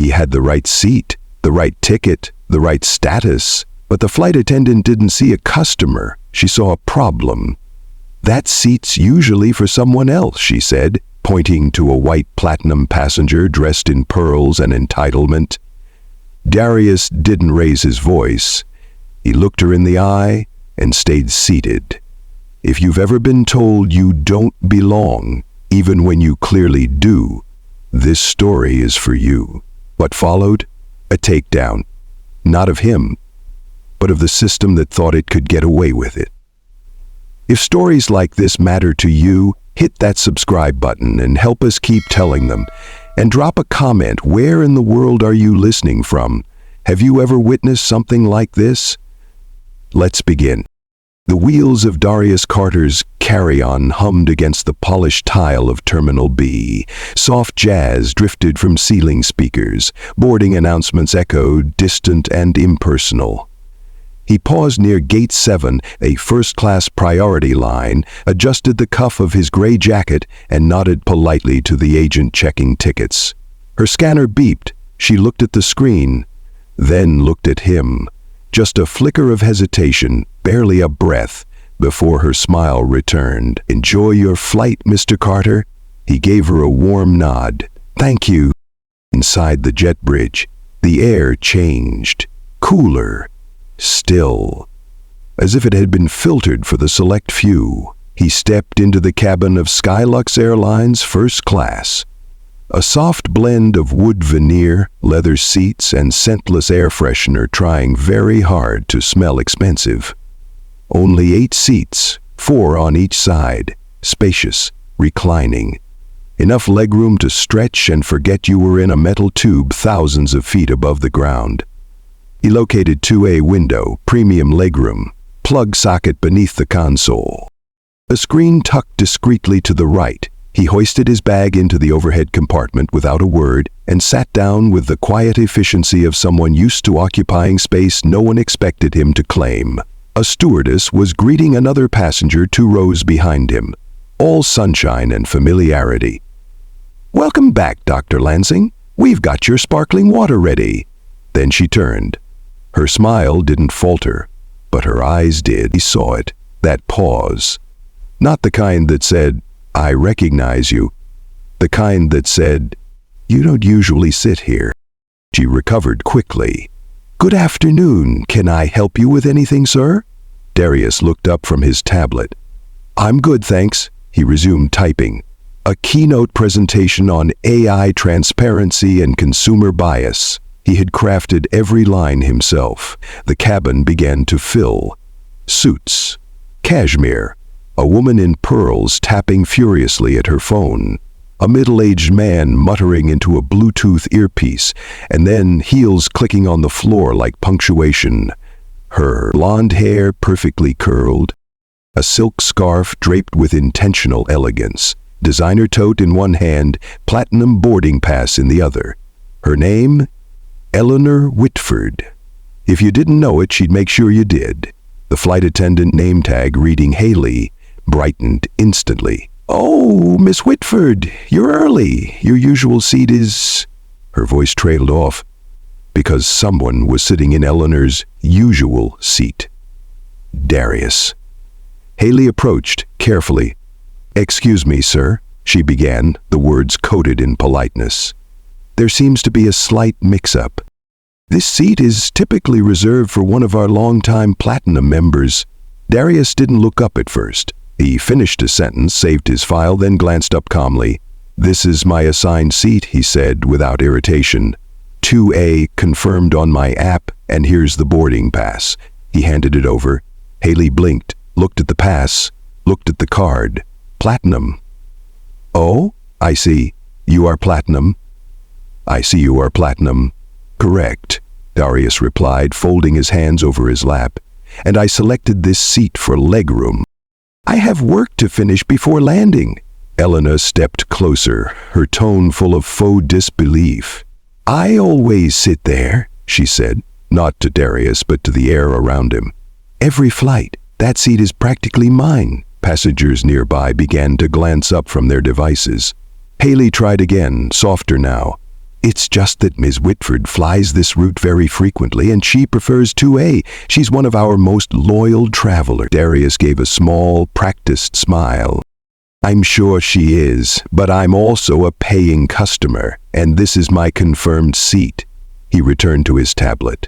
He had the right seat, the right ticket, the right status, but the flight attendant didn't see a customer. She saw a problem. "That seat's usually for someone else," she said, pointing to a white platinum passenger dressed in pearls and entitlement. Darius didn't raise his voice. He looked her in the eye and stayed seated. If you've ever been told you don't belong, even when you clearly do, this story is for you. What followed? A takedown. Not of him, but of the system that thought it could get away with it. If stories like this matter to you, hit that subscribe button and help us keep telling them. And drop a comment. Where in the world are you listening from? Have you ever witnessed something like this? Let's begin. The wheels of Darius Carter's carry-on hummed against the polished tile of Terminal B. Soft jazz drifted from ceiling speakers. Boarding announcements echoed, distant and impersonal. He paused near Gate 7, a first-class priority line, adjusted the cuff of his gray jacket, and nodded politely to the agent checking tickets. Her scanner beeped. She looked at the screen, then looked at him. Just a flicker of hesitation, barely a breath, before her smile returned. "Enjoy your flight, Mr. Carter." He gave her a warm nod. "Thank you." Inside the jet bridge, the air changed. Cooler. Still, as if it had been filtered for the select few. He stepped into the cabin of Skylux Airlines First Class. A soft blend of wood veneer, leather seats, and scentless air freshener trying very hard to smell expensive. Only 8 seats, 4 on each side, spacious, reclining. Enough legroom to stretch and forget you were in a metal tube thousands of feet above the ground. He located 2A window, premium legroom, plug socket beneath the console. A screen tucked discreetly to the right. He hoisted his bag into the overhead compartment without a word and sat down with the quiet efficiency of someone used to occupying space no one expected him to claim. A stewardess was greeting another passenger 2 rows behind him. All sunshine and familiarity. "Welcome back, Dr. Lansing. We've got your sparkling water ready." Then she turned. Her smile didn't falter, but her eyes did. He saw it, that pause. Not the kind that said, "I recognize you." The kind that said, "You don't usually sit here." She recovered quickly. "Good afternoon. Can I help you with anything, sir?" Darius looked up from his tablet. "I'm good, thanks," he resumed typing. A keynote presentation on AI transparency and consumer bias. He had crafted every line himself. The cabin began to fill. Suits. Cashmere. A woman in pearls tapping furiously at her phone. A middle-aged man muttering into a Bluetooth earpiece, and then heels clicking on the floor like punctuation. Her blonde hair perfectly curled. A silk scarf draped with intentional elegance. Designer tote in one hand, platinum boarding pass in the other. Her name? Eleanor Whitford. If you didn't know it, she'd make sure you did. The flight attendant name tag reading Haley brightened instantly. "Oh, Miss Whitford, you're early. Your usual seat is..." Her voice trailed off because someone was sitting in Eleanor's usual seat. Darius. Haley approached carefully. "Excuse me, sir," she began, the words coated in politeness. "There seems to be a slight mix-up. This seat is typically reserved for one of our longtime platinum members." Darius didn't look up at first. He finished a sentence, saved his file, then glanced up calmly. "This is my assigned seat," he said without irritation. 2A confirmed on my app, and here's the boarding pass." He handed it over. Haley blinked, looked at the pass, looked at the card. "Platinum." "Oh, I see. You are platinum." "I see you are platinum." "Correct," Darius replied, folding his hands over his lap. "And I selected this seat for legroom. I have work to finish before landing." Eleanor stepped closer, her tone full of faux disbelief. "I always sit there," she said, not to Darius but to the air around him. "Every flight. That seat is practically mine." Passengers nearby began to glance up from their devices. Haley tried again, softer now. It's just that Ms. Whitford flies this route very frequently and she prefers 2A. She's one of our most loyal travelers. Darius gave a small, practiced smile. I'm sure she is, but I'm also a paying customer, and this is my confirmed seat. He returned to his tablet.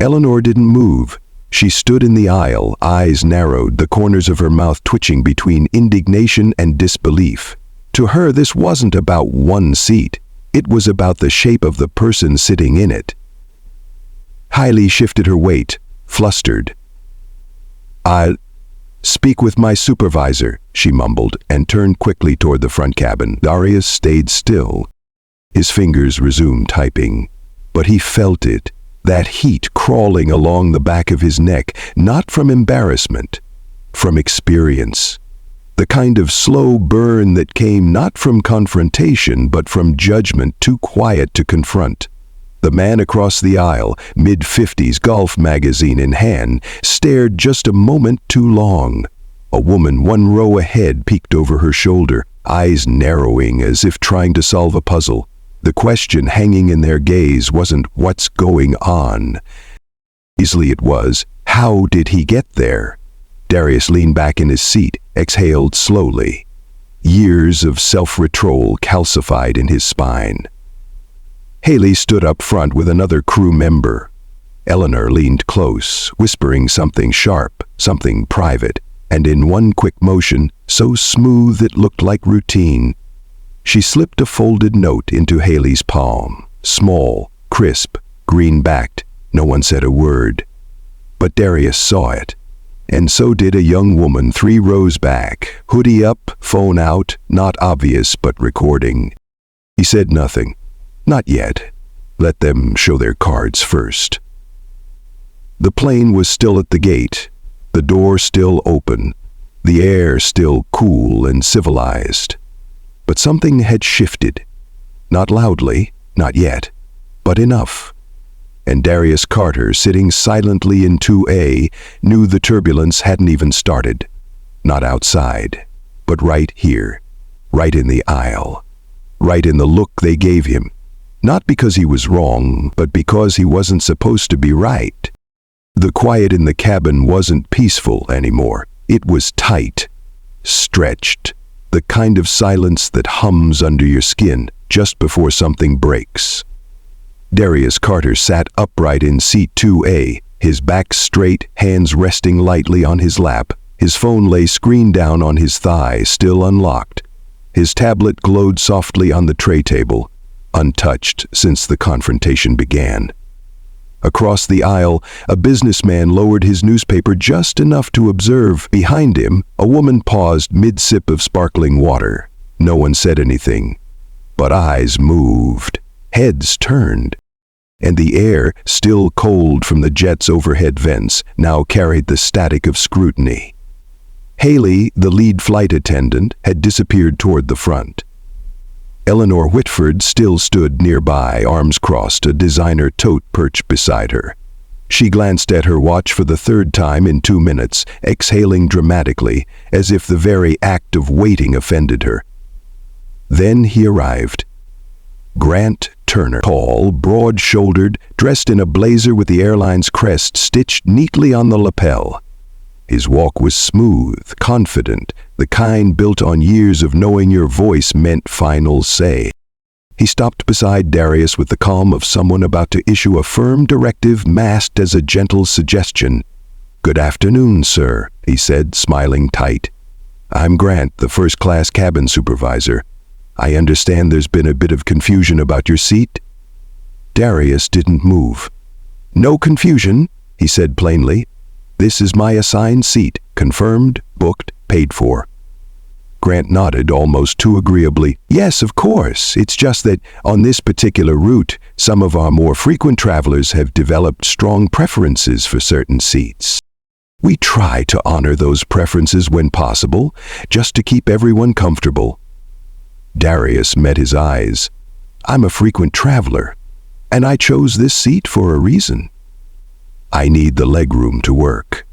Eleanor didn't move. She stood in the aisle, eyes narrowed, the corners of her mouth twitching between indignation and disbelief. To her, this wasn't about one seat. It was about the shape of the person sitting in it. Hailey shifted her weight, flustered. "I'll speak with my supervisor," she mumbled, and turned quickly toward the front cabin. Darius stayed still. His fingers resumed typing, but he felt it, that heat crawling along the back of his neck, not from embarrassment, from experience. The kind of slow burn that came not from confrontation, but from judgment too quiet to confront. The man across the aisle, mid-50s, Golf magazine in hand, stared just a moment too long. A woman one row ahead peeked over her shoulder, eyes narrowing as if trying to solve a puzzle. The question hanging in their gaze wasn't what's going on. Easily it was, how did he get there? Darius leaned back in his seat, exhaled slowly. Years of self-retrol calcified in his spine. Hailey stood up front with another crew member. Eleanor leaned close, whispering something sharp, something private, and in one quick motion, so smooth it looked like routine. She slipped a folded note into Hailey's palm. Small, crisp, green-backed. No one said a word. But Darius saw it. And so did a young woman 3 rows back, hoodie up, phone out, not obvious but recording. He said nothing. Not yet. Let them show their cards first. The plane was still at the gate, the door still open, the air still cool and civilized. But something had shifted. Not loudly, not yet, but enough. And Darius Carter, sitting silently in 2A, knew the turbulence hadn't even started. Not outside, but right here, right in the aisle, right in the look they gave him. Not because he was wrong, but because he wasn't supposed to be right. The quiet in the cabin wasn't peaceful anymore. It was tight, stretched, the kind of silence that hums under your skin just before something breaks. Darius Carter sat upright in seat 2A, his back straight, hands resting lightly on his lap. His phone lay screen down on his thigh, still unlocked. His tablet glowed softly on the tray table, untouched since the confrontation began. Across the aisle, a businessman lowered his newspaper just enough to observe. Behind him, a woman paused mid-sip of sparkling water. No one said anything, but eyes moved, heads turned. And the air, still cold from the jet's overhead vents, now carried the static of scrutiny. Hailey, the lead flight attendant, had disappeared toward the front. Eleanor Whitford still stood nearby, arms crossed, a designer tote perched beside her. She glanced at her watch for the 3rd time in 2 minutes, exhaling dramatically, as if the very act of waiting offended her. Then he arrived. Grant Turner, tall, broad-shouldered, dressed in a blazer with the airline's crest stitched neatly on the lapel. His walk was smooth, confident, the kind built on years of knowing your voice meant final say. He stopped beside Darius with the calm of someone about to issue a firm directive masked as a gentle suggestion. "Good afternoon, sir," he said, smiling tight. "I'm Grant, the first-class cabin supervisor. I understand there's been a bit of confusion about your seat." Darius didn't move. "No confusion," he said plainly. "This is my assigned seat, confirmed, booked, paid for." Grant nodded almost too agreeably. "Yes, of course. It's just that on this particular route, some of our more frequent travelers have developed strong preferences for certain seats. We try to honor those preferences when possible, just to keep everyone comfortable." Darius met his eyes. "I'm a frequent traveler, and I chose this seat for a reason. I need the legroom to work."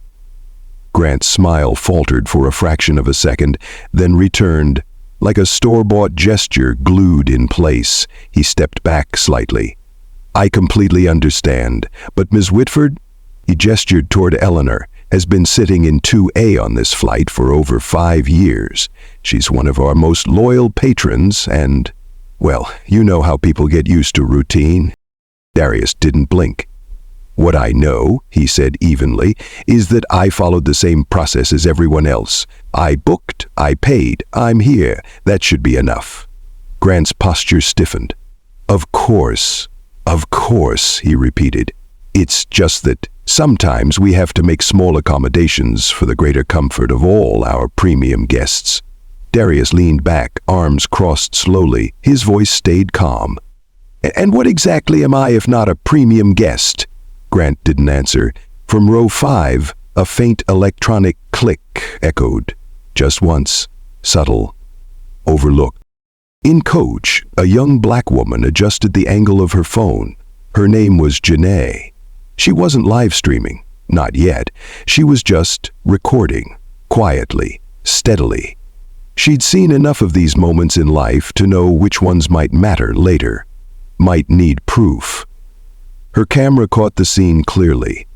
Grant's smile faltered for a fraction of a second, then returned. like a store-bought gesture glued in place. He stepped back slightly. "I completely understand, but Ms. Whitford," he gestured toward Eleanor, "has been sitting in 2A on this flight for over 5 years. She's one of our most loyal patrons and, well, you know how people get used to routine." Darius didn't blink. "What I know," he said evenly, "is that I followed the same process as everyone else. I booked, I paid, I'm here. That should be enough." Grant's posture stiffened. Of course, he repeated. "It's just that sometimes we have to make small accommodations for the greater comfort of all our premium guests." Darius leaned back, arms crossed slowly. His voice stayed calm. "And what exactly am I if not a premium guest?" Grant didn't answer. From row 5, a faint electronic click echoed. Just once, subtle, overlooked. In coach, a young black woman adjusted the angle of her phone. Her name was Janae. She wasn't live streaming, not yet. She was just recording, quietly, steadily. She'd seen enough of these moments in life to know which ones might matter later, might need proof. Her camera caught the scene clearly.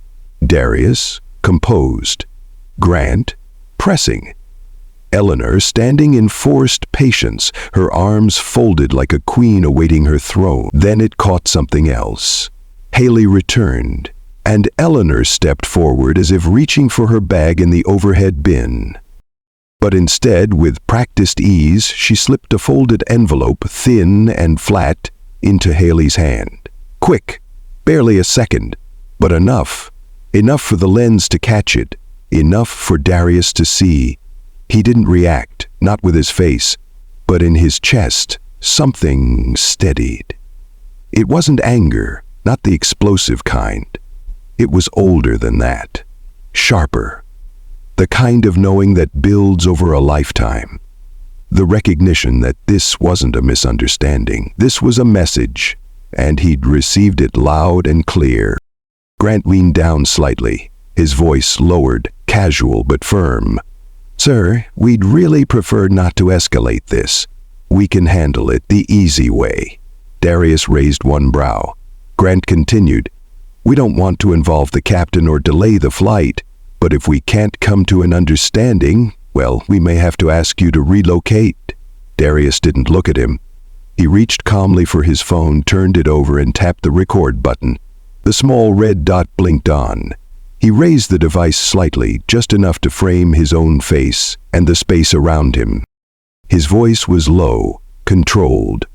Darius, composed. Grant, pressing. Eleanor standing in forced patience, her arms folded like a queen awaiting her throne. Then it caught something else. Haley returned, and Eleanor stepped forward as if reaching for her bag in the overhead bin. But instead, with practiced ease, she slipped a folded envelope, thin and flat, into Haley's hand. Quick, barely a second, but enough. Enough for the lens to catch it, enough for Darius to see. He didn't react, not with his face, but in his chest, something steadied. It wasn't anger, not the explosive kind. It was older than that, sharper. The kind of knowing that builds over a lifetime. The recognition that this wasn't a misunderstanding. This was a message, and he'd received it loud and clear. Grant leaned down slightly, his voice lowered, casual but firm. "Sir, we'd really prefer not to escalate this. We can handle it the easy way." Darius raised one brow. Grant continued, "We don't want to involve the captain or delay the flight, but if we can't come to an understanding, well, we may have to ask you to relocate." Darius didn't look at him. He reached calmly for his phone, turned it over, and tapped the record button. The small red dot blinked on. He raised the device slightly, just enough to frame his own face and the space around him. His voice was low, controlled.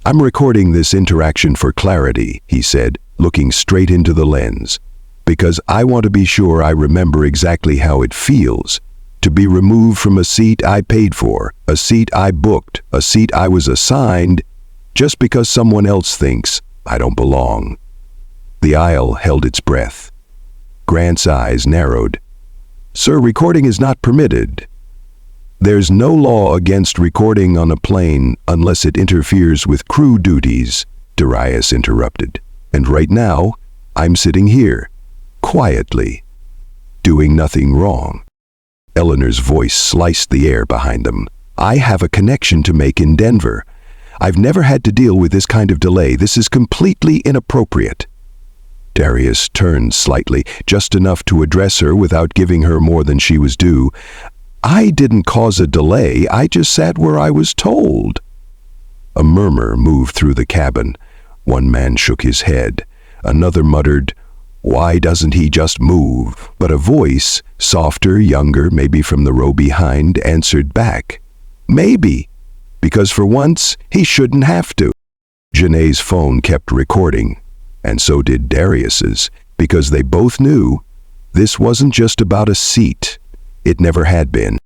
"I'm recording this interaction for clarity," he said, looking straight into the lens, "because I want to be sure I remember exactly how it feels to be removed from a seat I paid for, a seat I booked, a seat I was assigned, just because someone else thinks I don't belong." The aisle held its breath. Grant's eyes narrowed. "Sir, recording is not permitted." "There's no law against recording on a plane unless it interferes with crew duties," Darius interrupted. "And right now, I'm sitting here, quietly, doing nothing wrong." Eleanor's voice sliced the air behind them. "I have a connection to make in Denver. I've never had to deal with this kind of delay. This is completely inappropriate." Darius turned slightly, just enough to address her without giving her more than she was due. "I didn't cause a delay. I just sat where I was told." A murmur moved through the cabin. One man shook his head. Another muttered, "Why doesn't he just move?" But a voice, softer, younger, maybe from the row behind, answered back, "Maybe, because for once, he shouldn't have to." Janae's phone kept recording, and so did Darius's, because they both knew this wasn't just about a seat. It never had been.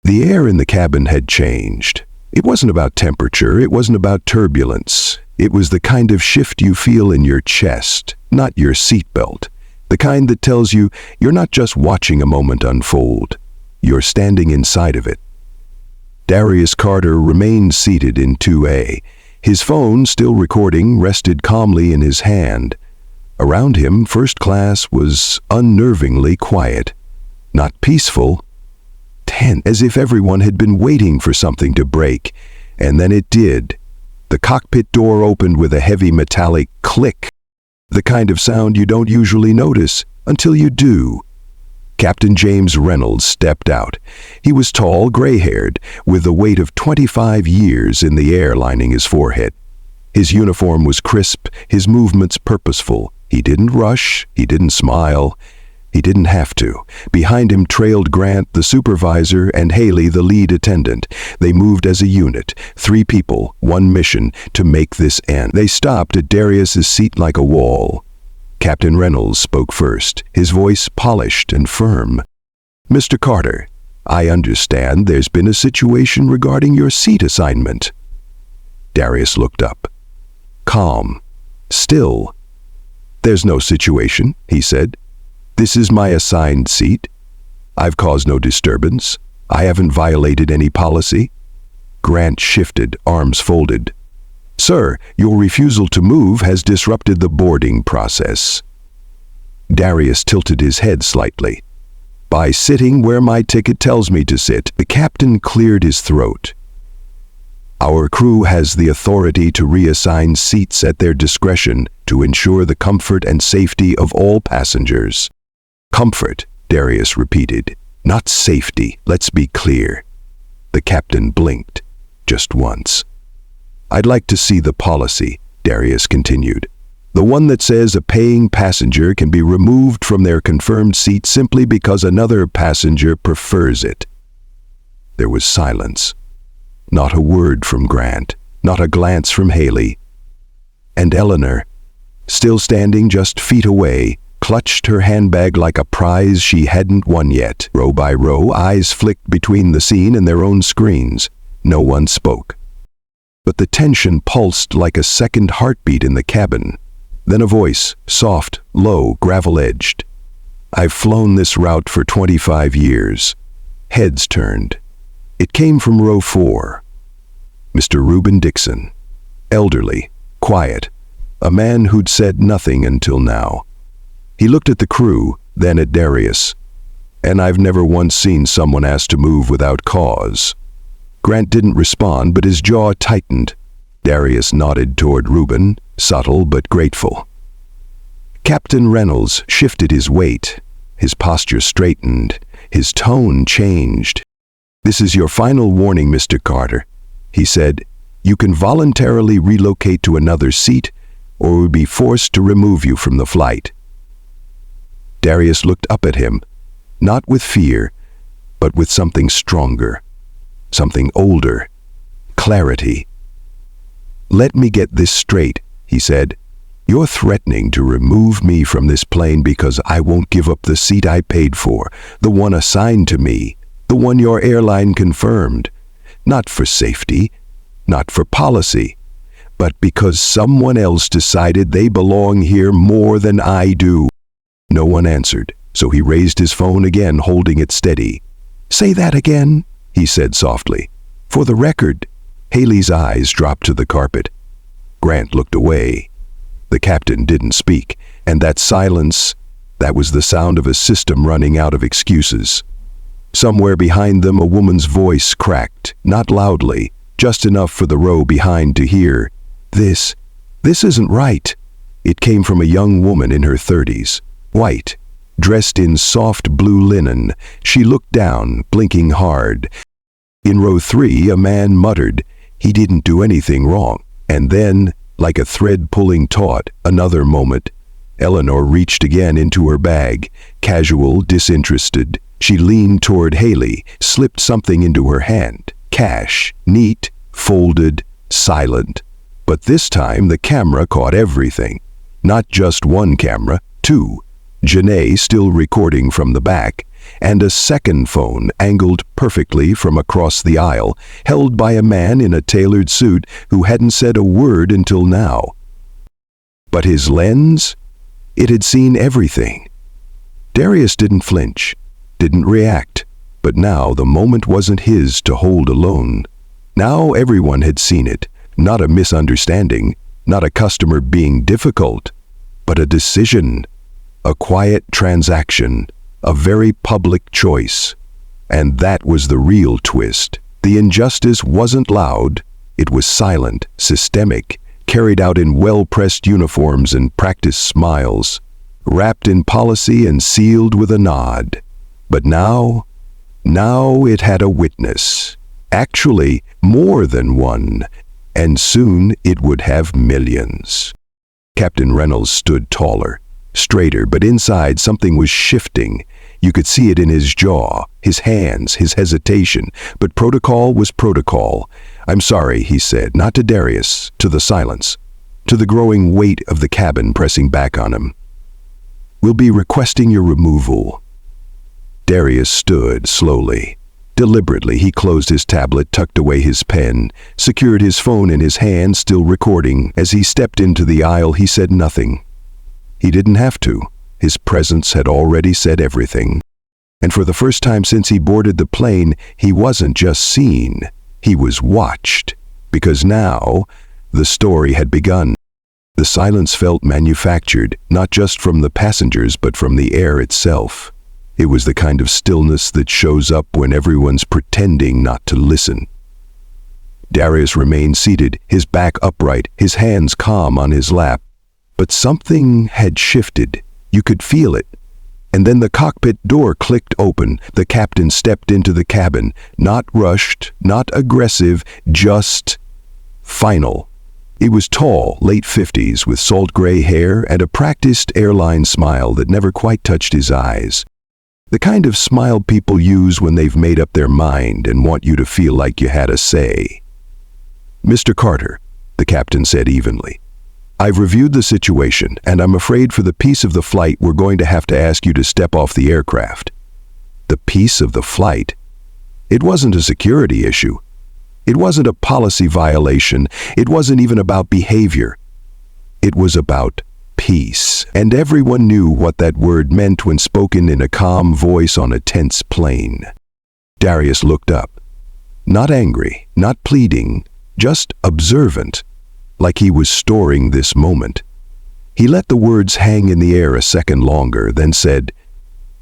The air in the cabin had changed. It wasn't about temperature, it wasn't about turbulence. It was the kind of shift you feel in your chest, not your seatbelt. The kind that tells you you're not just watching a moment unfold, you're standing inside of it. Darius Carter remained seated in 2A. His phone, still recording, rested calmly in his hand. Around him, first class was unnervingly quiet. Not peaceful, tense, as if everyone had been waiting for something to break. And then it did. The cockpit door opened with a heavy metallic click, the kind of sound you don't usually notice until you do. Captain James Reynolds stepped out. He was tall, gray-haired, with the weight of 25 years in the air lining his forehead. His uniform was crisp, his movements purposeful. He didn't rush, he didn't smile. He didn't have to. Behind him trailed Grant, the supervisor, and Haley, the lead attendant. They moved as a unit, 3 people, 1 mission, to make this end. They stopped at Darius's seat like a wall. Captain Reynolds spoke first, his voice polished and firm. "Mr. Carter, I understand there's been a situation regarding your seat assignment." Darius looked up. Calm. Still. "There's no situation," he said. "This is my assigned seat. I've caused no disturbance. I haven't violated any policy." Grant shifted, arms folded. "Sir, your refusal to move has disrupted the boarding process." Darius tilted his head slightly. "By sitting where my ticket tells me to sit," the captain cleared his throat. "Our crew has the authority to reassign seats at their discretion to ensure the comfort and safety of all passengers." "Comfort," Darius repeated, "not safety, let's be clear." The captain blinked, just once. "I'd like to see the policy," Darius continued. "The one that says a paying passenger can be removed from their confirmed seat simply because another passenger prefers it." There was silence. Not a word from Grant, not a glance from Haley. And Eleanor, still standing just feet away, clutched her handbag like a prize she hadn't won yet. Row by row, eyes flicked between the scene and their own screens. No one spoke. But the tension pulsed like a second heartbeat in the cabin. Then a voice, soft, low, gravel-edged. "I've flown this route for 25 years. Heads turned. It came from row 4. Mr. Reuben Dixon. Elderly, quiet, a man who'd said nothing until now. He looked at the crew, then at Darius. "And I've never once seen someone asked to move without cause." Grant didn't respond, but his jaw tightened. Darius nodded toward Reuben, subtle but grateful. Captain Reynolds shifted his weight. His posture straightened. His tone changed. "This is your final warning, Mr. Carter," he said. "You can voluntarily relocate to another seat, or we'll be forced to remove you from the flight." Darius looked up at him, not with fear, but with something stronger, something older, clarity. "Let me get this straight," he said. "You're threatening to remove me from this plane because I won't give up the seat I paid for, the one assigned to me, the one your airline confirmed. Not for safety, not for policy, but because someone else decided they belong here more than I do." No one answered, so he raised his phone again, holding it steady. "Say that again," he said softly. "For the record." Haley's eyes dropped to the carpet. Grant looked away. The captain didn't speak, and that silence, that was the sound of a system running out of excuses. Somewhere behind them, a woman's voice cracked, not loudly, just enough for the row behind to hear. This isn't right." It came from a young woman in her 30s, white, dressed in soft blue linen. She looked down, blinking hard. In row 3, a man muttered, "He didn't do anything wrong." And then, like a thread pulling taut, another moment. Eleanor reached again into her bag, casual, disinterested. She leaned toward Haley, slipped something into her hand. Cash, neat, folded, silent. But this time the camera caught everything. Not just one camera, 2. Janae still recording from the back, and a second phone angled perfectly from across the aisle, held by a man in a tailored suit who hadn't said a word until now. But his lens? It had seen everything. Darius didn't flinch, didn't react, but now the moment wasn't his to hold alone. Now everyone had seen it, not a misunderstanding, not a customer being difficult, but a decision, a quiet transaction, a very public choice. And that was the real twist. The injustice wasn't loud. It was silent, systemic, carried out in well-pressed uniforms and practiced smiles, wrapped in policy and sealed with a nod. But now it had a witness. Actually, more than one. And soon it would have millions. Captain Reynolds stood taller, straighter, but inside something was shifting. You could see it in his jaw, his hands, his hesitation, but protocol was protocol. "I'm sorry," he said, not to Darius, to the silence, to the growing weight of the cabin pressing back on him. "We'll be requesting your removal." Darius stood slowly. Deliberately, he closed his tablet, tucked away his pen, secured his phone in his hand, still recording. As he stepped into the aisle, he said nothing. He didn't have to. His presence had already said everything. And for the first time since he boarded the plane, he wasn't just seen. He was watched. Because now, the story had begun. The silence felt manufactured, not just from the passengers, but from the air itself. It was the kind of stillness that shows up when everyone's pretending not to listen. Darius remained seated, his back upright, his hands calm on his lap. But something had shifted. You could feel it. And then the cockpit door clicked open. The captain stepped into the cabin. Not rushed, not aggressive, just final. He was tall, late 50s, with salt gray hair and a practiced airline smile that never quite touched his eyes. The kind of smile people use when they've made up their mind and want you to feel like you had a say. "Mr. Carter," the captain said evenly, "I've reviewed the situation, and I'm afraid for the peace of the flight we're going to have to ask you to step off the aircraft." The peace of the flight? It wasn't a security issue. It wasn't a policy violation. It wasn't even about behavior. It was about peace. And everyone knew what that word meant when spoken in a calm voice on a tense plane. Darius looked up. Not angry, not pleading, just observant, like he was storing this moment. He let the words hang in the air a second longer, then said,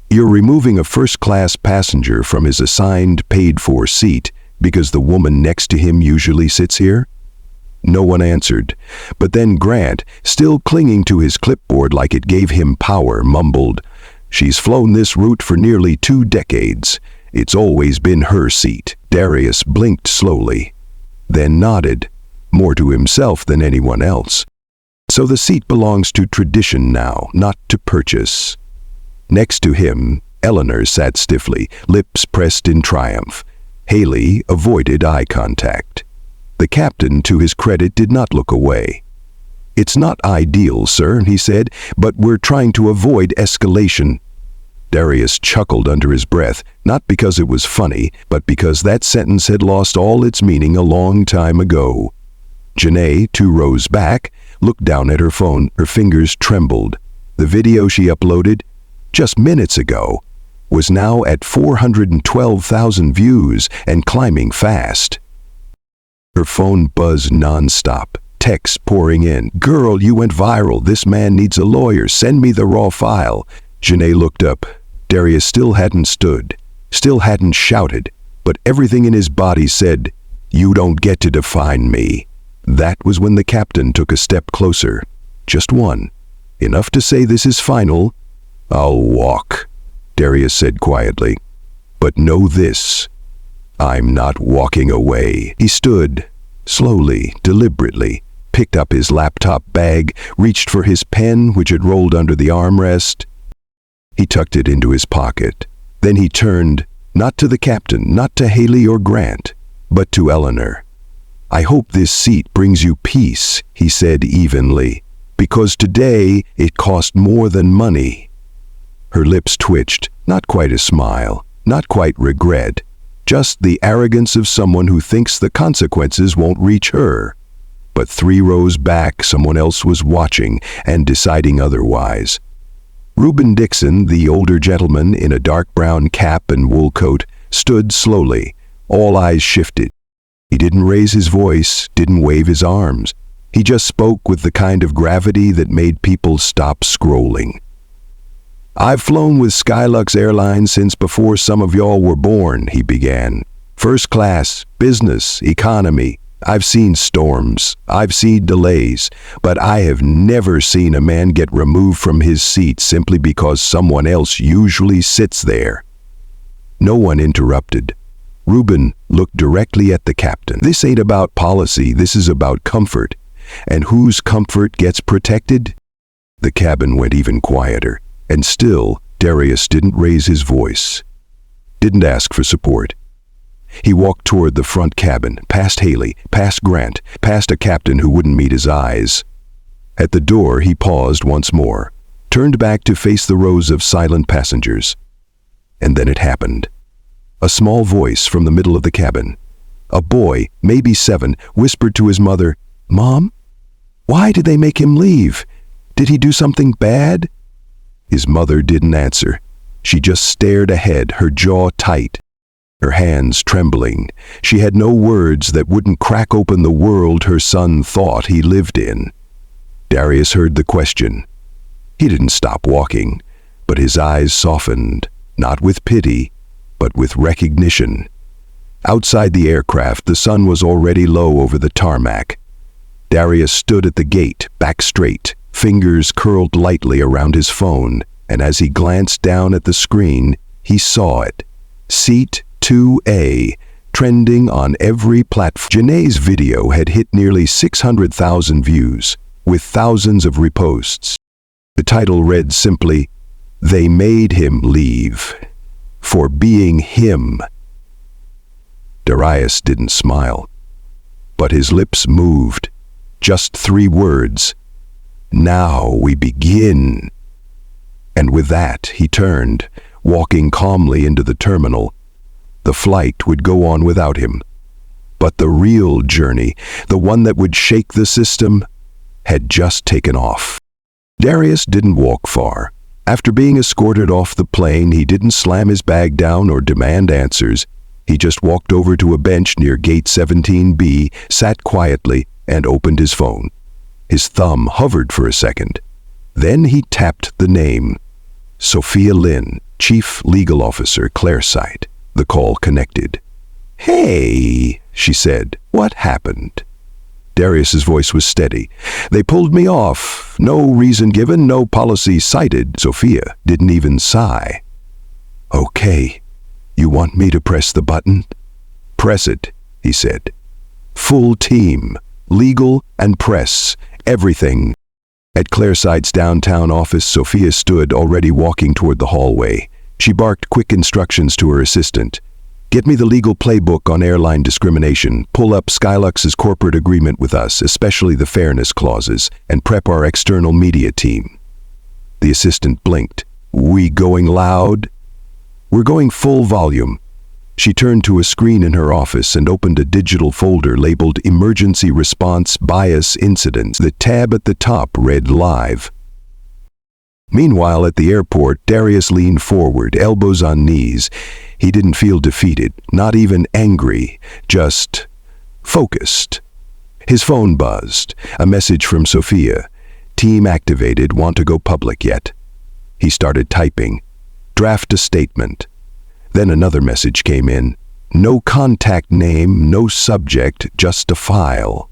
"You're removing a first-class passenger from his assigned, paid-for seat because the woman next to him usually sits here?" No one answered, but then Grant, still clinging to his clipboard like it gave him power, mumbled, "She's flown this route for nearly 2 decades. It's always been her seat." Darius blinked slowly, then nodded, more to himself than anyone else. "So the seat belongs to tradition now, not to purchase." Next to him, Eleanor sat stiffly, lips pressed in triumph. Haley avoided eye contact. The captain, to his credit, did not look away. "It's not ideal, sir," he said, "but we're trying to avoid escalation." Darius chuckled under his breath, not because it was funny, but because that sentence had lost all its meaning a long time ago. Janae, 2 rows back, looked down at her phone. Her fingers trembled. The video she uploaded, just minutes ago, was now at 412,000 views and climbing fast. Her phone buzzed nonstop, texts pouring in. "Girl, you went viral. This man needs a lawyer. Send me the raw file." Janae looked up. Darius still hadn't stood, still hadn't shouted, but everything in his body said, "You don't get to define me." That was when the captain took a step closer. Just one. Enough to say this is final. "I'll walk," Darius said quietly. "But know this. I'm not walking away." He stood, slowly, deliberately, picked up his laptop bag, reached for his pen, which had rolled under the armrest. He tucked it into his pocket. Then he turned, not to the captain, not to Haley or Grant, but to Eleanor. "I hope this seat brings you peace," he said evenly, "because today it cost more than money." Her lips twitched, not quite a smile, not quite regret, just the arrogance of someone who thinks the consequences won't reach her. But 3 rows back, someone else was watching and deciding otherwise. Reuben Dixon, the older gentleman in a dark brown cap and wool coat, stood slowly. All eyes shifted. He didn't raise his voice, didn't wave his arms. He just spoke with the kind of gravity that made people stop scrolling. "I've flown with Skylux Airlines since before some of y'all were born," he began. "First class, business, economy. I've seen storms, I've seen delays, but I have never seen a man get removed from his seat simply because someone else usually sits there." No one interrupted. Reuben looked directly at the captain. "This ain't about policy, this is about comfort. And whose comfort gets protected?" The cabin went even quieter, and still Darius didn't raise his voice, didn't ask for support. He walked toward the front cabin, past Haley, past Grant, past a captain who wouldn't meet his eyes. At the door, he paused once more, turned back to face the rows of silent passengers. And then it happened. A small voice from the middle of the cabin. A boy, maybe 7, whispered to his mother, "Mom, why did they make him leave? Did he do something bad?" His mother didn't answer. She just stared ahead, her jaw tight, her hands trembling. She had no words that wouldn't crack open the world her son thought he lived in. Darius heard the question. He didn't stop walking, but his eyes softened, not with pity, but with recognition. Outside the aircraft, the sun was already low over the tarmac. Darius stood at the gate, back straight, fingers curled lightly around his phone, and as he glanced down at the screen, he saw it. Seat 2A, trending on every platform. Janae's video had hit nearly 600,000 views, with thousands of reposts. The title read simply, "They made him leave. For being him." Darius didn't smile, but his lips moved. Just 3 words. "Now we begin." And with that, he turned, walking calmly into the terminal. The flight would go on without him. But the real journey, the one that would shake the system, had just taken off. Darius didn't walk far. After being escorted off the plane, he didn't slam his bag down or demand answers. He just walked over to a bench near gate 17B, sat quietly, and opened his phone. His thumb hovered for a second. Then he tapped the name. Sophia Lynn, Chief Legal Officer, Clareside. The call connected. "Hey," she said, "what happened?" Darius's voice was steady. "They pulled me off. No reason given, no policy cited." Sophia didn't even sigh. "Okay, you want me to press the button?" "Press it," he said. "Full team, legal and press, everything." At Clareside's downtown office, Sophia stood, already walking toward the hallway. She barked quick instructions to her assistant. "Get me the legal playbook on airline discrimination, pull up Skylux's corporate agreement with us, especially the fairness clauses, and prep our external media team." The assistant blinked. "We going loud?" "We're going full volume." She turned to a screen in her office and opened a digital folder labeled Emergency Response Bias Incidents. The tab at the top read Live. Meanwhile, at the airport, Darius leaned forward, elbows on knees. He didn't feel defeated, not even angry, just focused. His phone buzzed. A message from Sophia. "Team activated, want to go public yet?" He started typing. "Draft a statement." Then another message came in. "No contact name, no subject, just a file."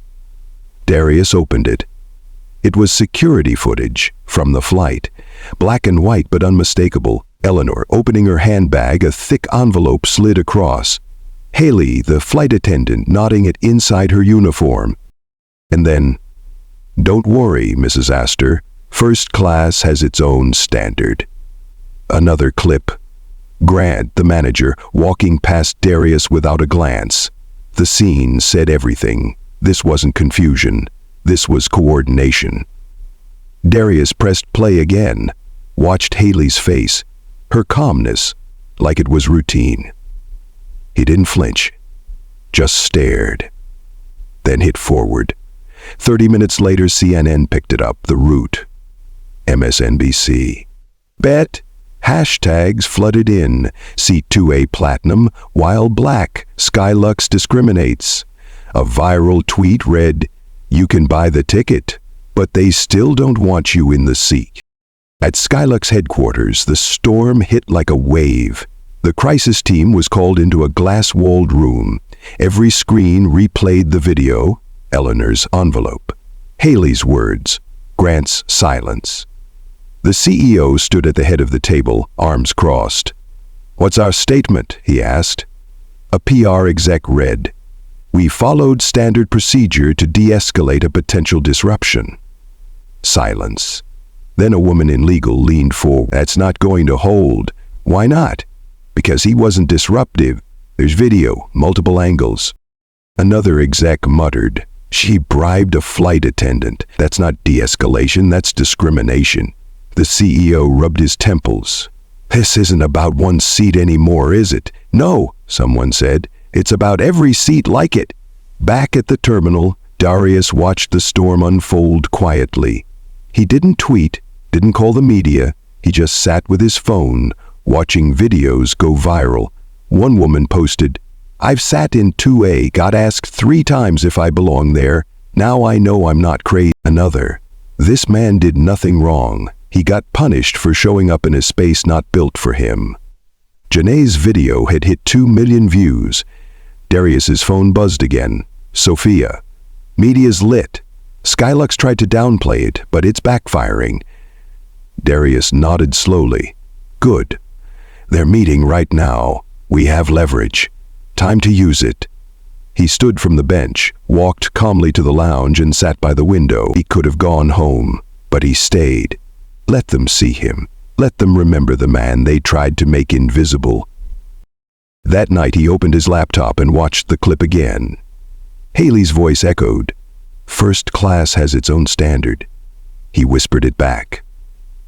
Darius opened it. It was security footage from the flight. Black and white but unmistakable. Eleanor opening her handbag, a thick envelope slid across. Haley, the flight attendant, nodding it inside her uniform. And then, "Don't worry, Mrs. Astor. First class has its own standard." Another clip. Grant, the manager, walking past Darius without a glance. The scene said everything. This wasn't confusion. This was coordination. Darius pressed play again, watched Haley's face, her calmness, like it was routine. He didn't flinch, just stared, then hit forward. 30 minutes later, CNN picked it up, the route. MSNBC. Bet. Hashtags flooded in. Seat 2A Platinum, while black. Skylux discriminates. A viral tweet read, "You can buy the ticket, but they still don't want you in the seat." At Skylux headquarters, the storm hit like a wave. The crisis team was called into a glass-walled room. Every screen replayed the video, Eleanor's envelope, Haley's words, Grant's silence. The CEO stood at the head of the table, arms crossed. "What's our statement?" he asked. A PR exec read, "We followed standard procedure to de-escalate a potential disruption." Silence. Then a woman in legal leaned forward. "That's not going to hold." "Why not?" "Because he wasn't disruptive. There's video, multiple angles." Another exec muttered, "She bribed a flight attendant. That's not de-escalation, that's discrimination." The CEO rubbed his temples. "This isn't about one seat anymore, is it?" "No," someone said. "It's about every seat like it." Back at the terminal, Darius watched the storm unfold quietly. He didn't tweet, didn't call the media. He just sat with his phone, watching videos go viral. One woman posted, "I've sat in 2A, got asked 3 times if I belong there. Now I know I'm not crazy." Another, "This man did nothing wrong. He got punished for showing up in a space not built for him." Janae's video had hit 2 million views. Darius's phone buzzed again. "Sophia. Media's lit. Skylux tried to downplay it, but it's backfiring." Darius nodded slowly. "Good. They're meeting right now. We have leverage. Time to use it." He stood from the bench, walked calmly to the lounge and sat by the window. He could have gone home, but he stayed. Let them see him. Let them remember the man they tried to make invisible. That night he opened his laptop and watched the clip again. Haley's voice echoed, "First class has its own standard." He whispered it back.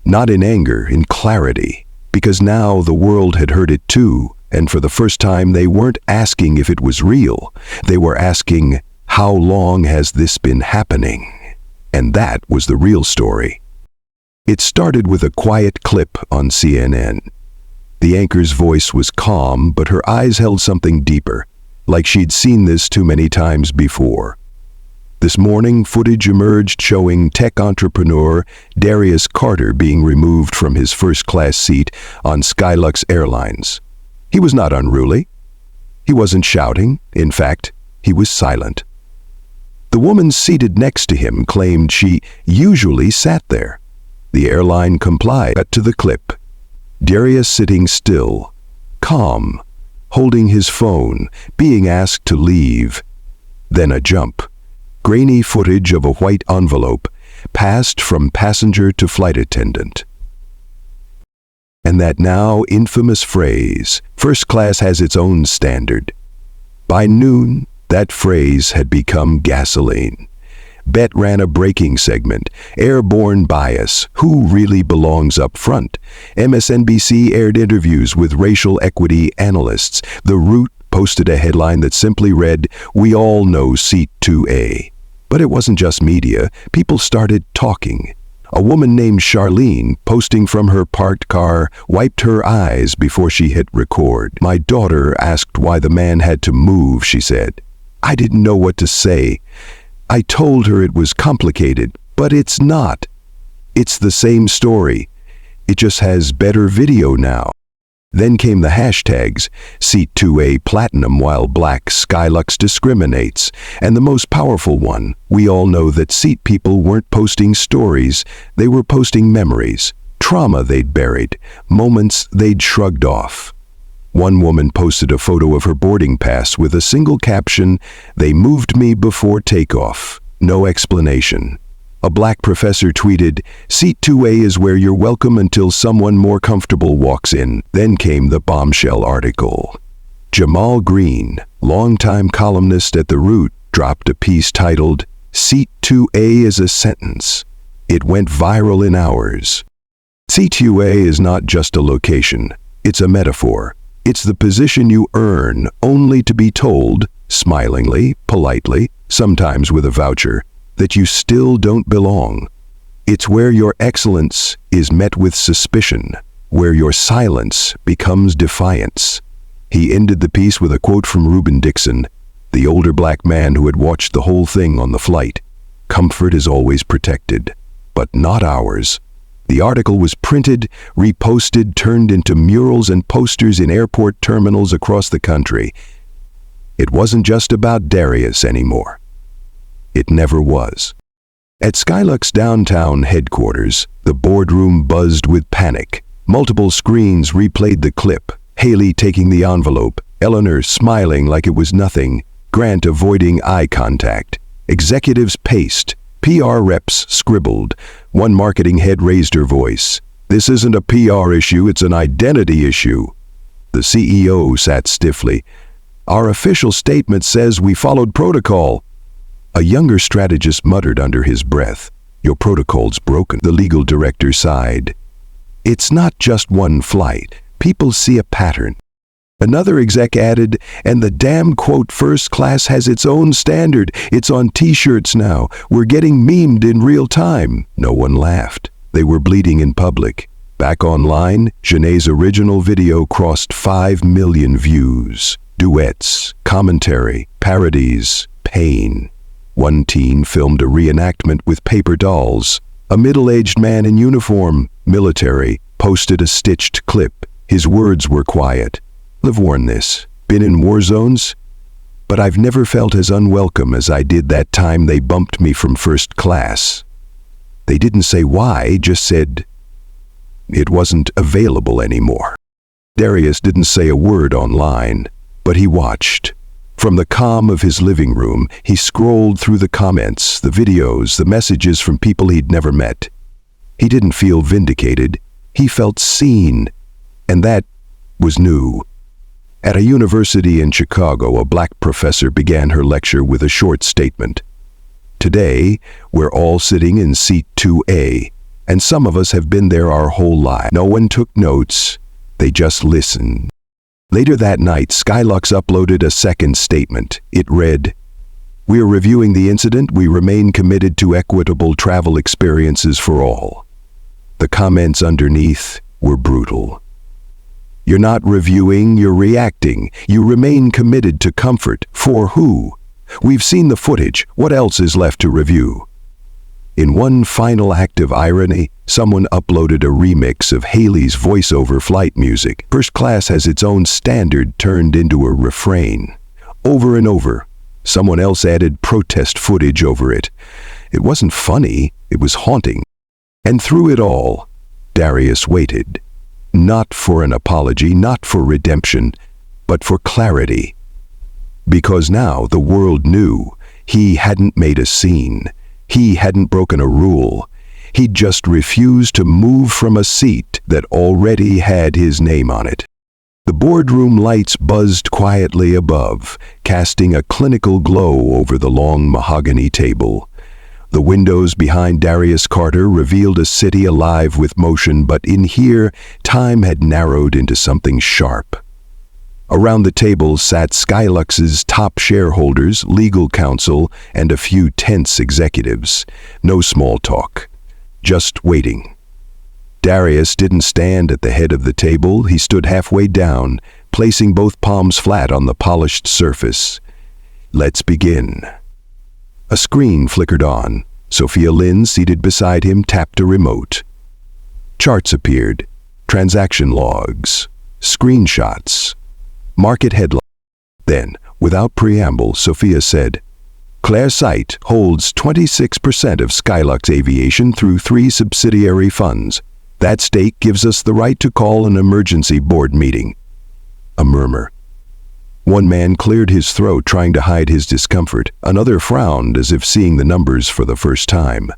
Not in anger, in clarity, because now the world had heard it too, and for the first time they weren't asking if it was real. They were asking, how long has this been happening? And that was the real story. It started with a quiet clip on CNN. The anchor's voice was calm, but her eyes held something deeper, like she'd seen this too many times before. This morning, footage emerged showing tech entrepreneur Darius Carter being removed from his first-class seat on Skylux Airlines. He was not unruly. He wasn't shouting. In fact, he was silent. The woman seated next to him claimed she usually sat there. The airline complied. Cut to the clip. Darius sitting still, calm, holding his phone, being asked to leave. Then a jump. Grainy footage of a white envelope passed from passenger to flight attendant. And that now infamous phrase, "First class has its own standard." By noon, that phrase had become gasoline. Bet ran a breaking segment, Airborne Bias, Who Really Belongs Up Front? MSNBC aired interviews with racial equity analysts. The Root posted a headline that simply read, "We all know Seat 2A." But it wasn't just media. People started talking. A woman named Charlene, posting from her parked car, wiped her eyes before she hit record. "My daughter asked why the man had to move," she said. "I didn't know what to say. I told her it was complicated, but it's not. It's the same story. It just has better video now." Then came the hashtags, Seat 2A Platinum while Black Skylux discriminates. And the most powerful one, we all know that seat people weren't posting stories, they were posting memories, trauma they'd buried, moments they'd shrugged off. One woman posted a photo of her boarding pass with a single caption, "They moved me before takeoff." No explanation. A black professor tweeted, "Seat 2A is where you're welcome until someone more comfortable walks in." Then came the bombshell article. Jamal Green, longtime columnist at The Root, dropped a piece titled, "Seat 2A is a Sentence." It went viral in hours. Seat 2A is not just a location, it's a metaphor. It's the position you earn only to be told, smilingly, politely, sometimes with a voucher, that you still don't belong. It's where your excellence is met with suspicion, where your silence becomes defiance. He ended the piece with a quote from Reuben Dixon, the older black man who had watched the whole thing on the flight. "Comfort is always protected, but not ours." The article was printed, reposted, turned into murals and posters in airport terminals across the country. It wasn't just about Darius anymore. It never was. At Skylux downtown headquarters, the boardroom buzzed with panic. Multiple screens replayed the clip. Haley taking the envelope, Eleanor smiling like it was nothing, Grant avoiding eye contact. Executives paced. PR reps scribbled. One marketing head raised her voice. "This isn't a PR issue, it's an identity issue." The CEO sat stiffly. "Our official statement says we followed protocol." A younger strategist muttered under his breath, "Your protocol's broken." The legal director sighed. "It's not just one flight. People see a pattern." Another exec added, "And the damn quote first class has its own standard. It's on t-shirts now. We're getting memed in real time." No one laughed. They were bleeding in public. Back online, Janae's original video crossed 5 million views. Duets, commentary, parodies, pain. One teen filmed a reenactment with paper dolls. A middle-aged man in uniform, military, posted a stitched clip. His words were quiet. "I've worn this. Been in war zones? But I've never felt as unwelcome as I did that time they bumped me from first class." They didn't say why, just said it wasn't available anymore. Darius didn't say a word online, but he watched. From the calm of his living room, he scrolled through the comments, the videos, the messages from people he'd never met. He didn't feel vindicated. He felt seen. And that was new. At a university in Chicago, a black professor began her lecture with a short statement. "Today, we're all sitting in seat 2A, and some of us have been there our whole life." No one took notes. They just listened. Later that night, Skylux uploaded a second statement. It read, "We're reviewing the incident. We remain committed to equitable travel experiences for all." The comments underneath were brutal. "You're not reviewing, you're reacting. You remain committed to comfort. For who? We've seen the footage. What else is left to review?" In one final act of irony, someone uploaded a remix of Haley's voiceover flight music. First class has its own standard turned into a refrain. Over and over, someone else added protest footage over it. It wasn't funny, it was haunting. And through it all, Darius waited. Not for an apology, not for redemption, but for clarity. Because now the world knew he hadn't made a scene. He hadn't broken a rule. He'd just refused to move from a seat that already had his name on it. The boardroom lights buzzed quietly above, casting a clinical glow over the long mahogany table. The windows behind Darius Carter revealed a city alive with motion, but in here, time had narrowed into something sharp. Around the table sat Skylux's top shareholders, legal counsel, and a few tense executives. No small talk. Just waiting. Darius didn't stand at the head of the table. He stood halfway down, placing both palms flat on the polished surface. "Let's begin." A screen flickered on. Sophia Lynn, seated beside him, tapped a remote. Charts appeared. Transaction logs. Screenshots. Market headline. Then, without preamble, Sophia said, "Claire Sight holds 26% of Skylux Aviation through 3 subsidiary funds. That stake gives us the right to call an emergency board meeting." A murmur. One man cleared his throat, trying to hide his discomfort. Another frowned, as if seeing the numbers for the first time.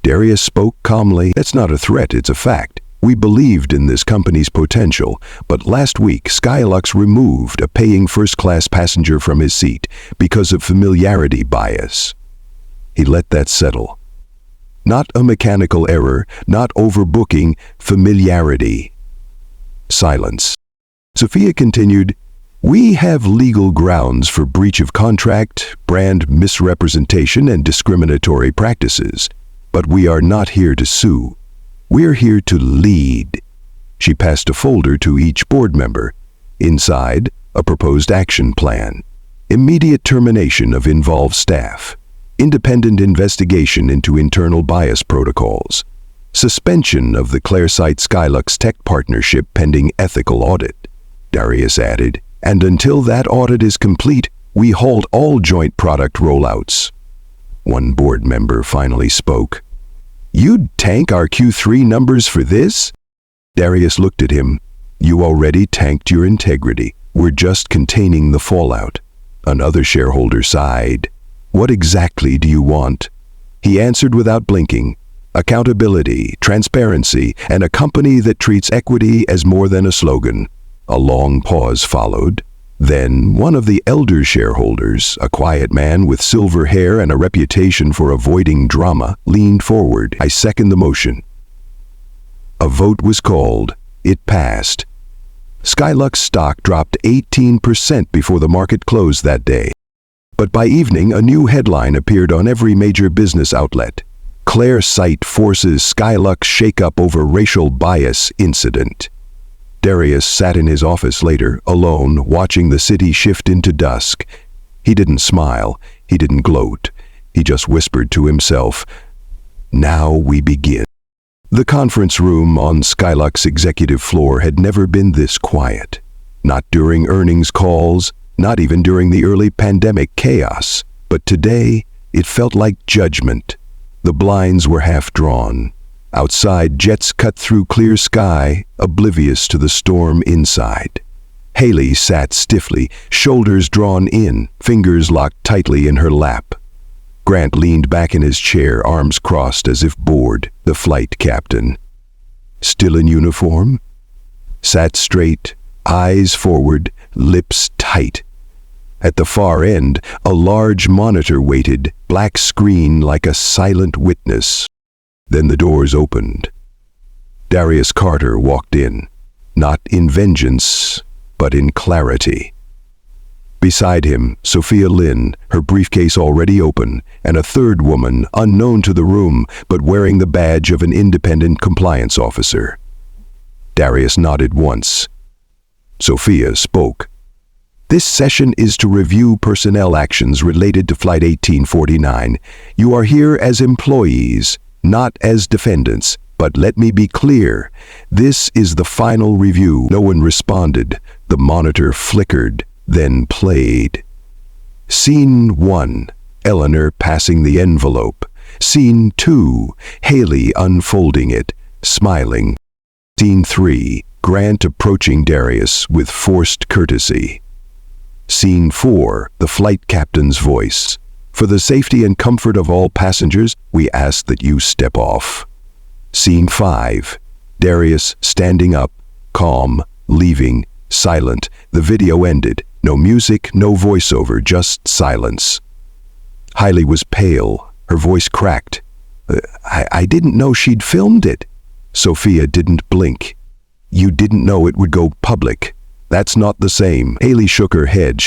Darius spoke calmly. "That's not a threat, it's a fact. We believed in this company's potential, but last week Skylux removed a paying first-class passenger from his seat because of familiarity bias." He let that settle. Not a mechanical error, not overbooking, familiarity. Silence. Sophia continued, "We have legal grounds for breach of contract, brand misrepresentation, and discriminatory practices, but we are not here to sue. We're here to lead." She passed a folder to each board member. Inside, a proposed action plan. Immediate termination of involved staff. Independent investigation into internal bias protocols. suspension of the Claresite-Skylux Tech partnership pending ethical audit. Darius added, and until that audit is complete, we halt all joint product rollouts. One board member finally spoke. You'd tank our Q3 numbers for this? Darius looked at him. You already tanked your integrity. We're just containing the fallout. Another shareholder sighed. What exactly do you want? He answered without blinking. Accountability, transparency, and a company that treats equity as more than a slogan. A long pause followed. Then one of the elder shareholders, a quiet man with silver hair and a reputation for avoiding drama, leaned forward. I second the motion. A vote was called. It passed. Skylux stock dropped 18% before the market closed that day. But by evening, a new headline appeared on every major business outlet. Claresite forces Skylux shakeup over racial bias incident. Darius sat in his office later, alone, watching the city shift into dusk. He didn't smile. He didn't gloat. He just whispered to himself, "Now we begin." The conference room on Skylux executive floor had never been this quiet. Not during earnings calls, not even during the early pandemic chaos. But today, it felt like judgment. The blinds were half drawn. Outside, jets cut through clear sky, oblivious to the storm inside. Haley sat stiffly, shoulders drawn in, fingers locked tightly in her lap. Grant leaned back in his chair, arms crossed as if bored, the flight captain. Still in uniform? Sat straight, eyes forward, lips tight. At the far end, a large monitor waited, black screen like a silent witness. Then the doors opened. Darius Carter walked in, not in vengeance, but in clarity. Beside him, Sophia Lynn, her briefcase already open, and a third woman, unknown to the room, but wearing the badge of an independent compliance officer. Darius nodded once. Sophia spoke. This session is to review personnel actions related to Flight 1849. You are here as employees, not as defendants. But let me be clear. This is the final review. No one responded. The monitor flickered, then played. Scene 1, Eleanor passing the envelope. Scene 2, Haley unfolding it, smiling. Scene 3, Grant approaching Darius with forced courtesy. Scene 4, the flight captain's voice. For the safety and comfort of all passengers, we ask that you step off. Scene 5, Darius standing up, calm, leaving, silent. The video ended. No music, no voiceover, just silence. Haley was pale. Her voice cracked. I didn't know she'd filmed it. Sophia didn't blink. You didn't know it would go public. That's not the same. Haley shook her head.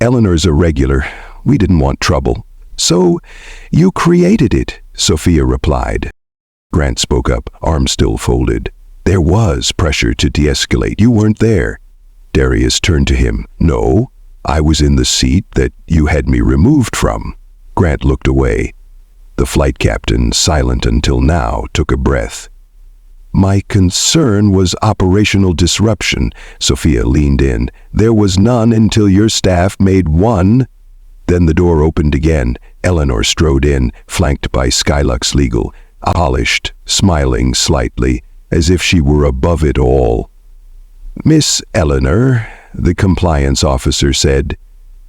Eleanor's a regular. We didn't want trouble. So, you created it, Sophia replied. Grant spoke up, arms still folded. There was pressure to de-escalate. You weren't there. Darius turned to him. No, I was in the seat that you had me removed from. Grant looked away. The flight captain, silent until now, took a breath. My concern was operational disruption. Sophia leaned in. There was none until your staff made one. Then the door opened again. Eleanor strode in, flanked by Skylux Legal, polished, smiling slightly, as if she were above it all. Miss Eleanor, the compliance officer said,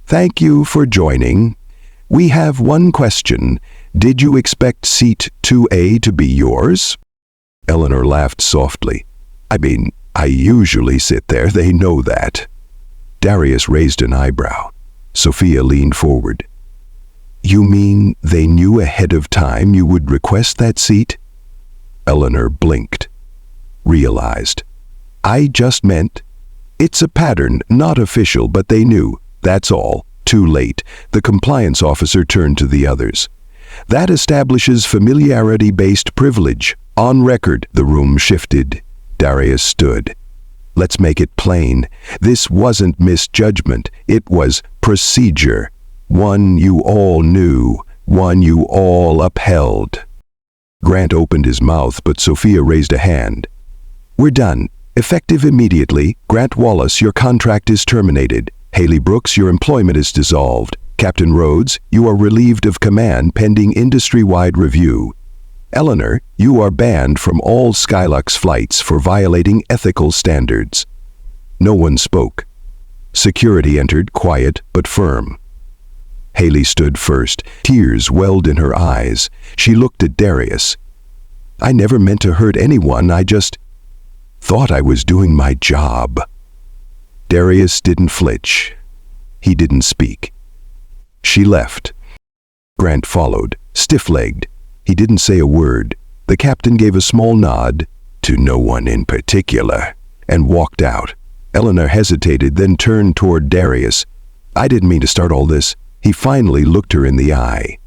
thank you for joining. We have one question. Did you expect seat 2A to be yours? Eleanor laughed softly. I usually sit there. They know that. Darius raised an eyebrow. Sophia leaned forward. You mean they knew ahead of time you would request that seat? Eleanor blinked. Realized. I just meant, it's a pattern, not official, but they knew. That's all. Too late. The compliance officer turned to the others. That establishes familiarity-based privilege. On record, the room shifted. Darius stood. Let's make it plain. This wasn't misjudgment. It was procedure. One you all knew. One you all upheld. Grant opened his mouth, but Sophia raised a hand. "We're done. Effective immediately. Grant Wallace, your contract is terminated. Haley Brooks, your employment is dissolved. Captain Rhodes, you are relieved of command pending industry-wide review. Eleanor, you are banned from all Skylux flights for violating ethical standards." No one spoke. Security entered, quiet but firm. Haley stood first. Tears welled in her eyes. She looked at Darius. "I never meant to hurt anyone. I just thought I was doing my job." Darius didn't flinch. He didn't speak. She left. Grant followed, stiff-legged. He didn't say a word. The captain gave a small nod, to no one in particular, and walked out. Eleanor hesitated, then turned toward Darius. "I didn't mean to start all this." He finally looked her in the eye.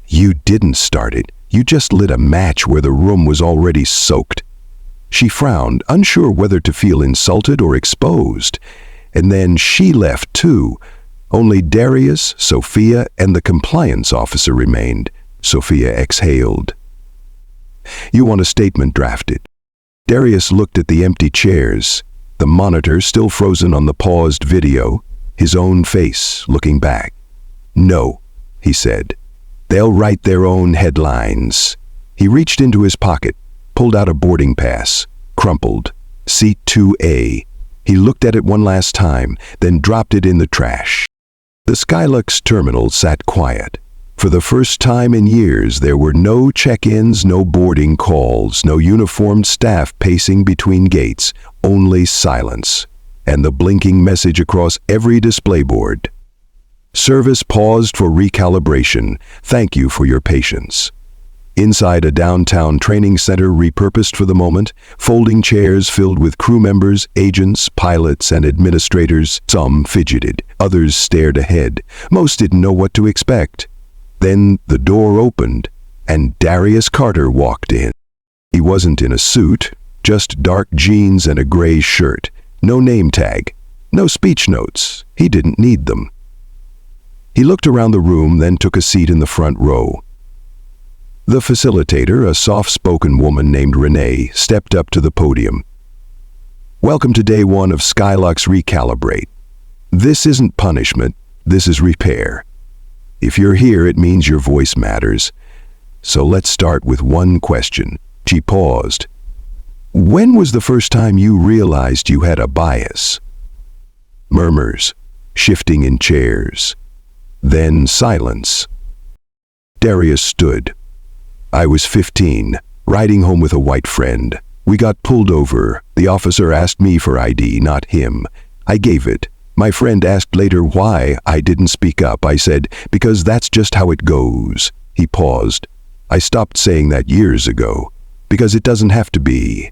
"You didn't start it. You just lit a match where the room was already soaked." She frowned, unsure whether to feel insulted or exposed. And then she left too. Only Darius, Sophia, and the compliance officer remained. Sophia exhaled. "You want a statement drafted?" Darius looked at the empty chairs, the monitor still frozen on the paused video, his own face looking back. "No," he said. "They'll write their own headlines." He reached into his pocket, pulled out a boarding pass, crumpled. Seat 2A. He looked at it one last time, then dropped it in the trash. The Skylux terminal sat quiet. For the first time in years, there were no check-ins, no boarding calls, no uniformed staff pacing between gates, only silence, and the blinking message across every display board. "Service paused for recalibration. Thank you for your patience." Inside a downtown training center repurposed for the moment, folding chairs filled with crew members, agents, pilots, and administrators. Some fidgeted, others stared ahead. Most didn't know what to expect. Then the door opened, and Darius Carter walked in. He wasn't in a suit, just dark jeans and a gray shirt. No name tag, no speech notes. He didn't need them. He looked around the room, then took a seat in the front row. The facilitator, a soft-spoken woman named Renee, stepped up to the podium. "Welcome to day one of Skylux Recalibrate. This isn't punishment, this is repair. If you're here, it means your voice matters. So let's start with one question." She paused. "When was the first time you realized you had a bias?" Murmurs, shifting in chairs. Then silence. Darius stood. "I was 15, riding home with a white friend. We got pulled over. The officer asked me for ID, not him. I gave it. My friend asked later why I didn't speak up. I said, because that's just how it goes." He paused. "I stopped saying that years ago, because it doesn't have to be."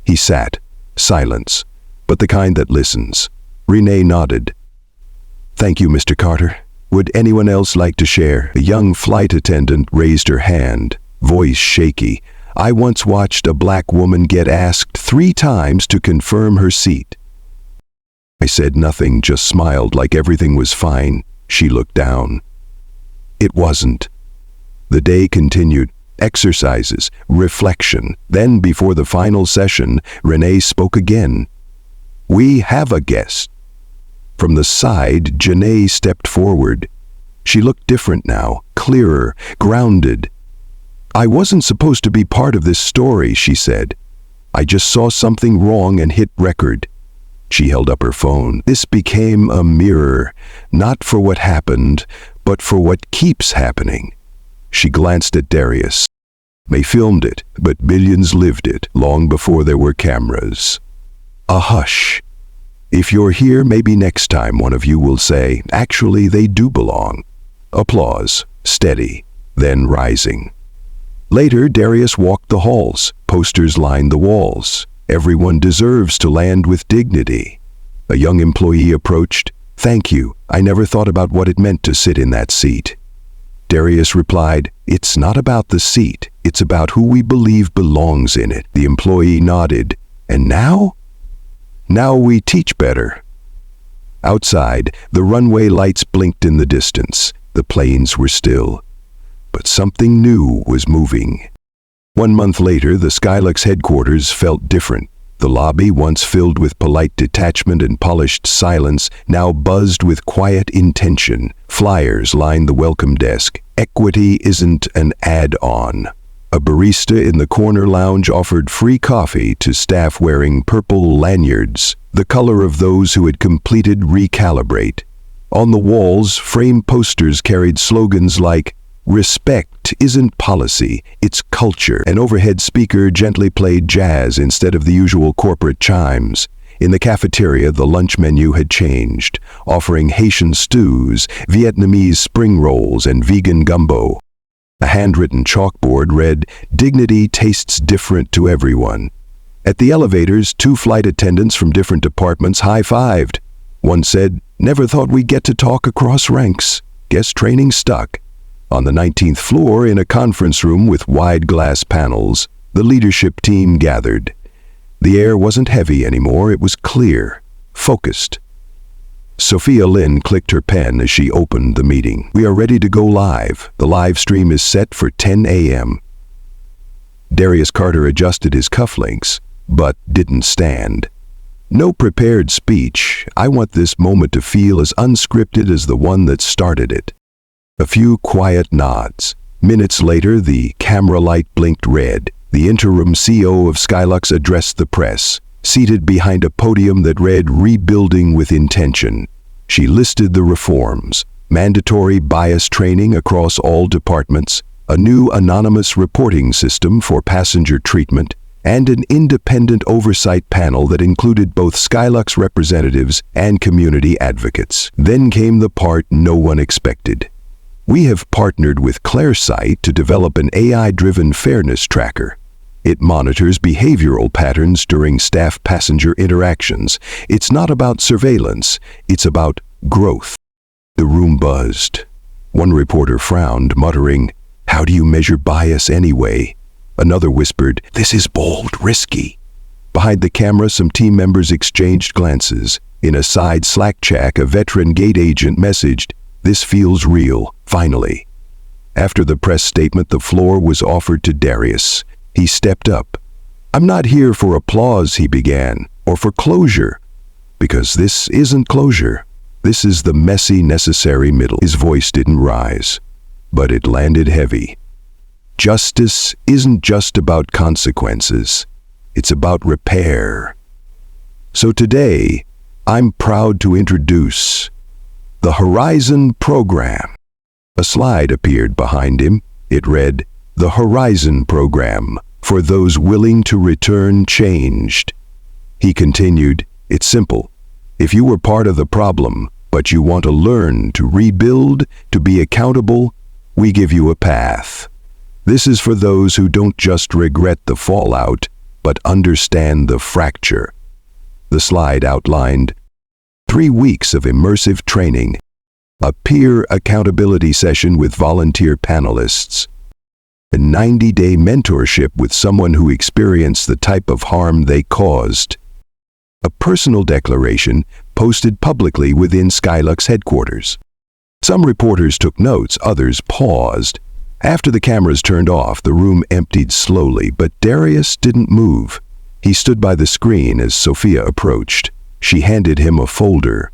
He sat. Silence, but the kind that listens. Renee nodded. "Thank you, Mr. Carter. Would anyone else like to share?" A young flight attendant raised her hand, voice shaky. "I once watched a black woman get asked 3 times to confirm her seat." I said nothing, just smiled like everything was fine. She looked down. It wasn't. The day continued. Exercises, reflection. Then, before the final session, Renee spoke again. "We have a guest." From the side, Janae stepped forward. She looked different now, clearer, grounded. "I wasn't supposed to be part of this story," she said. "I just saw something wrong and hit record." She held up her phone. "This became a mirror, not for what happened, but for what keeps happening." She glanced at Darius. "They filmed it, but billions lived it long before there were cameras." A hush. "If you're here, maybe next time one of you will say, actually, they do belong." Applause, steady, then rising. Later, Darius walked the halls. Posters lined the walls. "Everyone deserves to land with dignity." A young employee approached. "Thank you. I never thought about what it meant to sit in that seat." Darius replied, "It's not about the seat. It's about who we believe belongs in it." The employee nodded. "And now?" "Now we teach better." Outside, the runway lights blinked in the distance. The planes were still. But something new was moving. 1 month later, the Skylux headquarters felt different. The lobby, once filled with polite detachment and polished silence, now buzzed with quiet intention. Flyers lined the welcome desk. Equity isn't an add-on. A barista in the corner lounge offered free coffee to staff wearing purple lanyards, the color of those who had completed Recalibrate. On the walls, framed posters carried slogans like, "Respect isn't policy, it's culture." An overhead speaker gently played jazz instead of the usual corporate chimes. In the cafeteria, the lunch menu had changed, offering Haitian stews, Vietnamese spring rolls, and vegan gumbo. A handwritten chalkboard read, "Dignity tastes different to everyone." At the elevators, 2 flight attendants from different departments high-fived. One said, "Never thought we'd get to talk across ranks. Guess training stuck." On the 19th floor, in a conference room with wide glass panels, the leadership team gathered. The air wasn't heavy anymore, it was clear, focused. Sophia Lynn clicked her pen as she opened the meeting. "We are ready to go live. The live stream is set for 10 a.m. Darius Carter adjusted his cufflinks, but didn't stand. "No prepared speech. I want this moment to feel as unscripted as the one that started it." A few quiet nods. Minutes later, the camera light blinked red. The interim CEO of Skylux addressed the press, seated behind a podium that read "Rebuilding with Intention." She listed the reforms: mandatory bias training across all departments, a new anonymous reporting system for passenger treatment, and an independent oversight panel that included both Skylux representatives and community advocates. Then came the part no one expected. "We have partnered with Clairsight to develop an AI-driven fairness tracker. It monitors behavioral patterns during staff-passenger interactions. It's not about surveillance, it's about growth." The room buzzed. One reporter frowned, muttering, "How do you measure bias anyway?" Another whispered, "This is bold, risky." Behind the camera, some team members exchanged glances. In a side Slack chat, a veteran gate agent messaged, "This feels real, finally." After the press statement, the floor was offered to Darius. He stepped up. "I'm not here for applause," he began, "or for closure. Because this isn't closure. This is the messy, necessary middle." His voice didn't rise, but it landed heavy. Justice isn't just about consequences. It's about repair. So today, I'm proud to introduce the Horizon Program. A slide appeared behind him. It read, "The Horizon Program, for those willing to return changed." He continued, "It's simple. If you were part of the problem, but you want to learn to rebuild, to be accountable, we give you a path. This is for those who don't just regret the fallout, but understand the fracture." The slide outlined 3 weeks of immersive training, a peer accountability session with volunteer panelists, a 90-day mentorship with someone who experienced the type of harm they caused, a personal declaration posted publicly within Skylux headquarters. Some reporters took notes, others paused. After the cameras turned off, the room emptied slowly, but Darius didn't move. He stood by the screen as Sophia approached. She handed him a folder.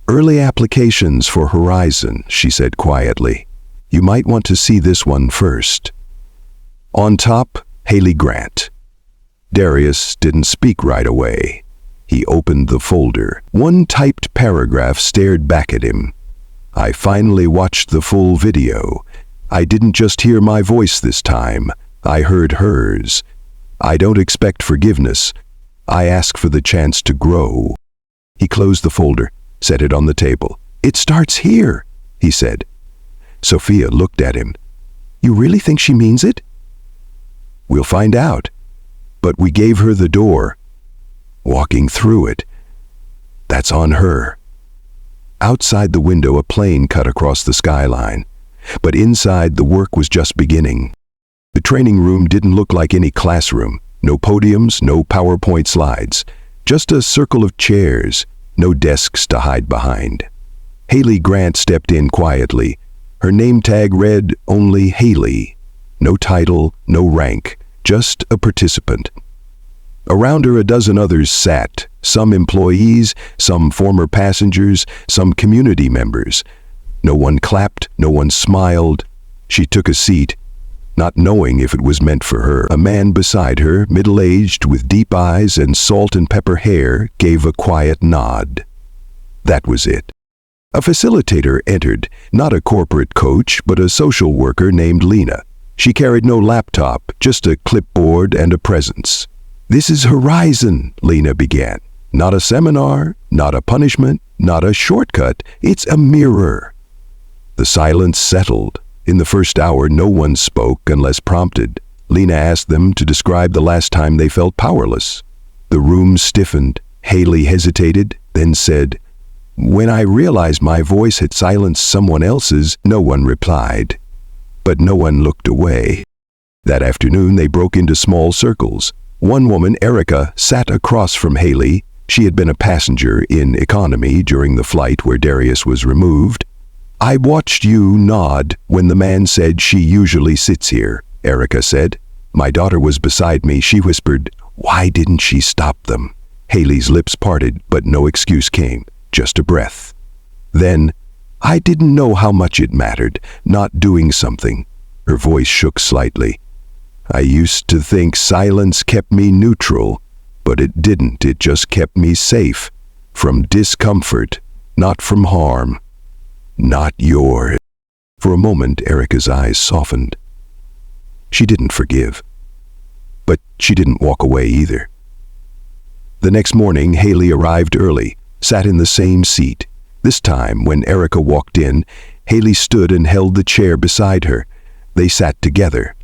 "Early applications for Horizon," she said quietly. "You might want to see this one first." On top, Haley Grant. Darius didn't speak right away. He opened the folder. One typed paragraph stared back at him. "I finally watched the full video. I didn't just hear my voice this time. I heard hers. I don't expect forgiveness. I ask for the chance to grow." He closed the folder, set it on the table. "It starts here," he said. Sophia looked at him. "You really think she means it?" "We'll find out. But we gave her the door. Walking through it, that's on her." Outside the window, a plane cut across the skyline. But inside, the work was just beginning. The training room didn't look like any classroom. No podiums, no PowerPoint slides. Just a circle of chairs, no desks to hide behind. Haley Grant stepped in quietly. Her name tag read only Haley. No title, no rank, just a participant. Around her a dozen others sat, some employees, some former passengers, some community members. No one clapped, no one smiled. She took a seat, not knowing if it was meant for her. A man beside her, middle-aged, with deep eyes and salt and pepper hair, gave a quiet nod. That was it. A facilitator entered, not a corporate coach, but a social worker named Lena. She carried no laptop, just a clipboard and a presence. "This is Horizon," Lena began. "Not a seminar, not a punishment, not a shortcut. It's a mirror." The silence settled. In the first hour, no one spoke unless prompted. Lena asked them to describe the last time they felt powerless. The room stiffened. Haley hesitated, then said, "When I realized my voice had silenced someone else's." No one replied, but no one looked away. That afternoon, they broke into small circles. One woman, Erica, sat across from Haley. She had been a passenger in economy during the flight where Darius was removed. "I watched you nod when the man said she usually sits here," Erica said. "My daughter was beside me." She whispered, "Why didn't she stop them?" Haley's lips parted, but no excuse came, just a breath. Then, "I didn't know how much it mattered, not doing something." Her voice shook slightly. "I used to think silence kept me neutral, but it didn't. It just kept me safe. From discomfort, not from harm. Not yours." For a moment, Erica's eyes softened. She didn't forgive. But she didn't walk away either. The next morning, Haley arrived early, sat in the same seat. This time, when Erica walked in, Haley stood and held the chair beside her. They sat together.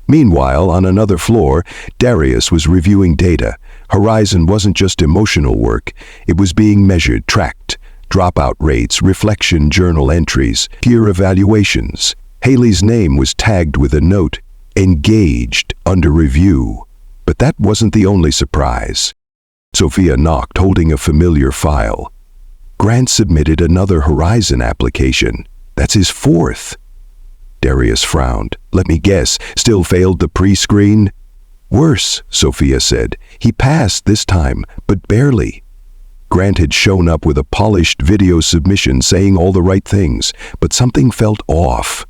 Meanwhile, on another floor, Darius was reviewing data. Horizon wasn't just emotional work. It was being measured, tracked. Dropout rates, reflection journal entries, peer evaluations. Haley's name was tagged with a note, "Engaged, under review." But that wasn't the only surprise. Sophia knocked, holding a familiar file. Grant submitted another Horizon application. That's his fourth. Darius frowned. "Let me guess, still failed the pre-screen?" "Worse," Sophia said. "He passed this time, but barely." Grant had shown up with a polished video submission saying all the right things, but something felt off.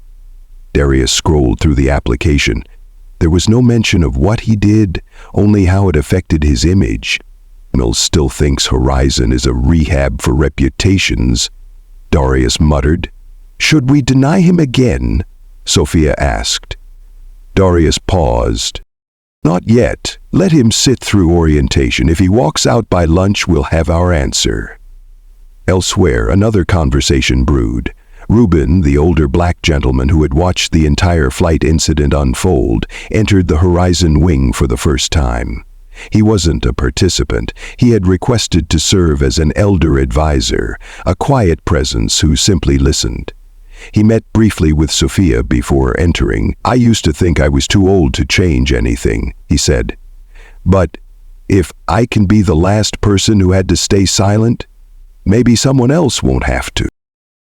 Darius scrolled through the application. There was no mention of what he did, only how it affected his image. Mills still thinks Horizon is a rehab for reputations, Darius muttered. "Should we deny him again?" Sophia asked. Darius paused. "Not yet. Let him sit through orientation. If he walks out by lunch, we'll have our answer." Elsewhere, another conversation brewed. Reuben, the older black gentleman who had watched the entire flight incident unfold, entered the Horizon wing for the first time. He wasn't a participant. He had requested to serve as an elder advisor, a quiet presence who simply listened. He met briefly with Sophia before entering. "I used to think I was too old to change anything," he said. "But if I can be the last person who had to stay silent, maybe someone else won't have to."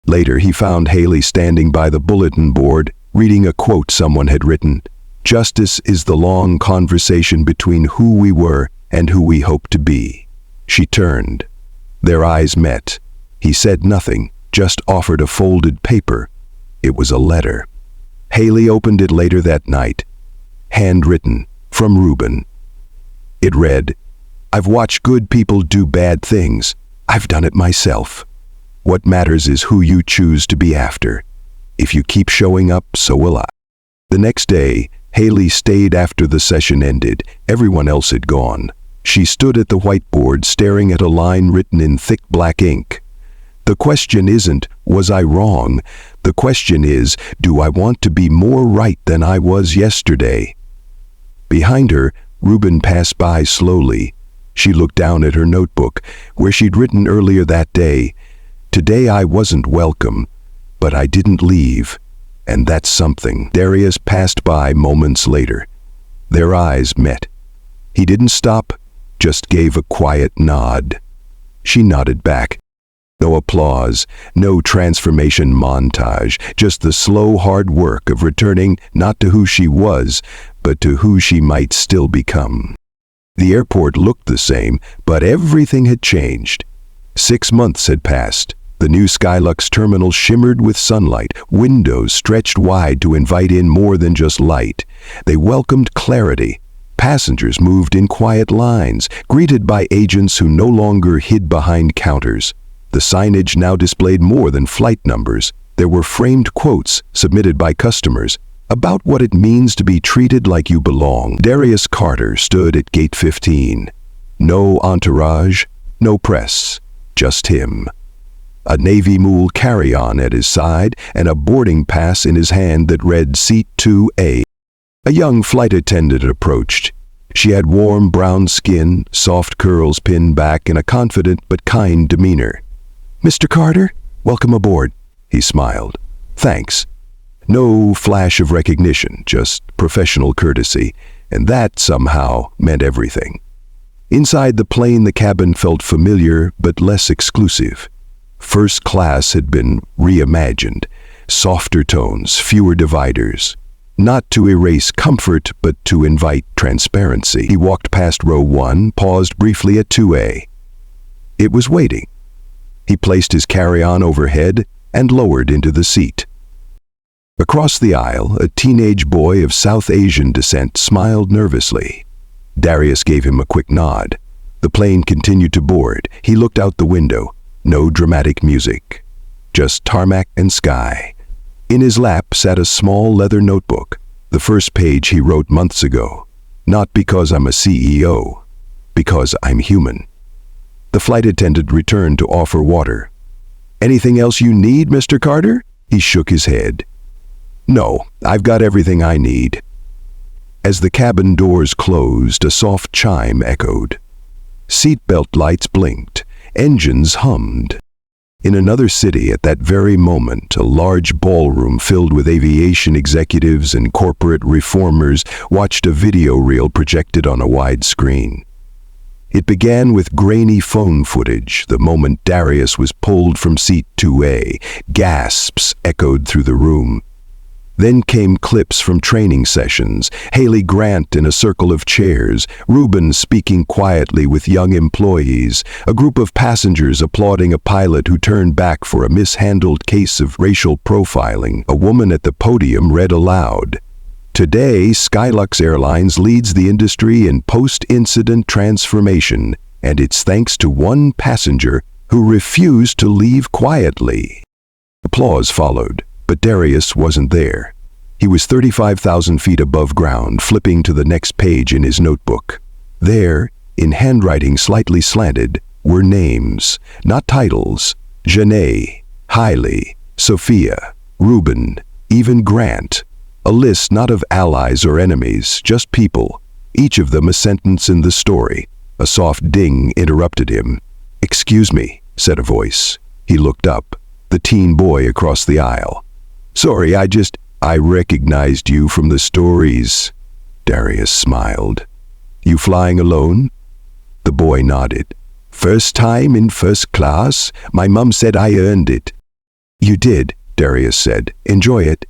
Later, he found Haley standing by the bulletin board, reading a quote someone had written. "Justice is the long conversation between who we were and who we hope to be." She turned. Their eyes met. He said nothing, just offered a folded paper. It was a letter. Haley opened it later that night. Handwritten, from Reuben. It read, "I've watched good people do bad things. I've done it myself. What matters is who you choose to be after. If you keep showing up, so will I." The next day, Haley stayed after the session ended. Everyone else had gone. She stood at the whiteboard staring at a line written in thick black ink. The question isn't, was I wrong? The question is, do I want to be more right than I was yesterday? Behind her, Reuben passed by slowly. She looked down at her notebook, where she'd written earlier that day, "Today I wasn't welcome, but I didn't leave, and that's something." Darius passed by moments later. Their eyes met. He didn't stop, just gave a quiet nod. She nodded back. No applause, no transformation montage, just the slow, hard work of returning not to who she was, but to who she might still become. The airport looked the same, but everything had changed. 6 months had passed. The new Skylux terminal shimmered with sunlight, windows stretched wide to invite in more than just light. They welcomed clarity. Passengers moved in quiet lines, greeted by agents who no longer hid behind counters. The signage now displayed more than flight numbers. There were framed quotes submitted by customers about what it means to be treated like you belong. Darius Carter stood at gate 15. No entourage, no press, just him. A Navy Mule carry-on at his side and a boarding pass in his hand that read Seat 2A. A young flight attendant approached. She had warm brown skin, soft curls pinned back, and a confident but kind demeanor. "Mr. Carter, welcome aboard," he smiled. "Thanks." No flash of recognition, just professional courtesy, and that somehow meant everything. Inside the plane, the cabin felt familiar but less exclusive. First class had been reimagined. Softer tones, fewer dividers. Not to erase comfort, but to invite transparency. He walked past row 1, paused briefly at 2A. It was waiting. He placed his carry-on overhead and lowered into the seat. Across the aisle, a teenage boy of South Asian descent smiled nervously. Darius gave him a quick nod. The plane continued to board. He looked out the window. No dramatic music. Just tarmac and sky. In his lap sat a small leather notebook, the first page he wrote months ago. "Not because I'm a CEO, because I'm human." The flight attendant returned to offer water. "Anything else you need, Mr. Carter?" He shook his head. "No, I've got everything I need." As the cabin doors closed, a soft chime echoed. Seatbelt lights blinked. Engines hummed. In another city at that very moment, a large ballroom filled with aviation executives and corporate reformers watched a video reel projected on a wide screen. It began with grainy phone footage the moment Darius was pulled from seat 2A. Gasps echoed through the room. Then came clips from training sessions, Haley Grant in a circle of chairs, Ruben speaking quietly with young employees, a group of passengers applauding a pilot who turned back for a mishandled case of racial profiling. A woman at the podium read aloud, "Today, Skylux Airlines leads the industry in post-incident transformation, and it's thanks to one passenger who refused to leave quietly." Applause followed. But Darius wasn't there. He was 35,000 feet above ground, flipping to the next page in his notebook. There, in handwriting slightly slanted, were names, not titles. Janae, Hailey, Sophia, Ruben, even Grant. A list not of allies or enemies, just people, each of them a sentence in the story. A soft ding interrupted him. "Excuse me," said a voice. He looked up. The teen boy across the aisle. "Sorry, I recognized you from the stories." Darius smiled. "You flying alone?" The boy nodded. "First time in first class. My mum said I earned it." "You did," Darius said. "Enjoy it."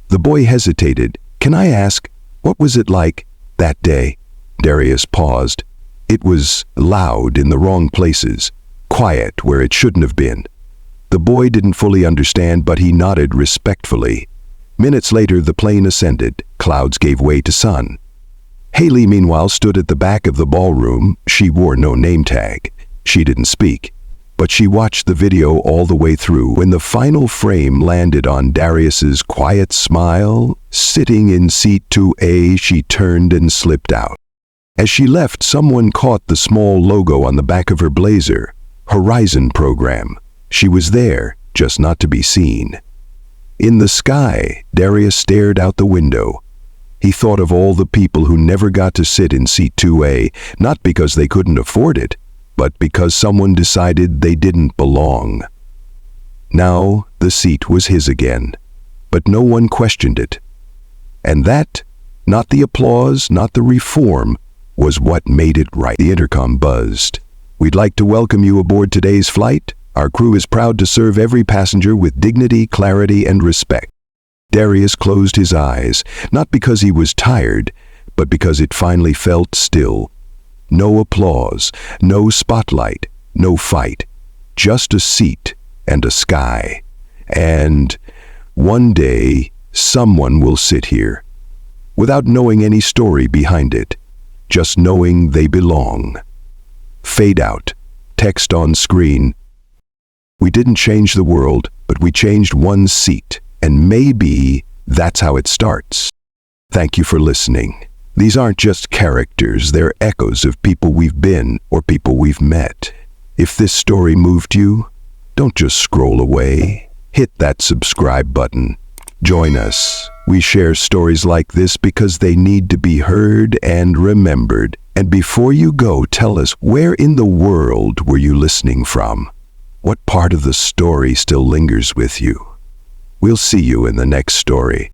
The boy hesitated. "Can I ask, what was it like that day?" Darius paused. It was loud in the wrong places, quiet where it shouldn't have been. The boy didn't fully understand, but he nodded respectfully. Minutes later, the plane ascended. Clouds gave way to sun. Haley, meanwhile, stood at the back of the ballroom. She wore no name tag. She didn't speak, but she watched the video all the way through. When the final frame landed on Darius's quiet smile, sitting in seat 2A, she turned and slipped out. As she left, someone caught the small logo on the back of her blazer. Horizon Program. She was there, just not to be seen. In the sky, Darius stared out the window. He thought of all the people who never got to sit in seat 2A, not because they couldn't afford it, but because someone decided they didn't belong. Now the seat was his again, but no one questioned it. And that, not the applause, not the reform, was what made it right. The intercom buzzed. "We'd like to welcome you aboard today's flight. Our crew is proud to serve every passenger with dignity, clarity, and respect. Darius closed his eyes, not because he was tired, but because it finally felt still. No applause, no spotlight, no fight, just a seat and a sky. And one day, someone will sit here, without knowing any story behind it, just knowing they belong. Fade out. Text on screen. We didn't change the world, but we changed one seat, and maybe that's how it starts. Thank you for listening. These aren't just characters, they're echoes of people we've been or people we've met. If this story moved you, don't just scroll away. Hit that subscribe button. Join us. We share stories like this because they need to be heard and remembered. And before you go, tell us, where in the world were you listening from? What part of the story still lingers with you? We'll see you in the next story.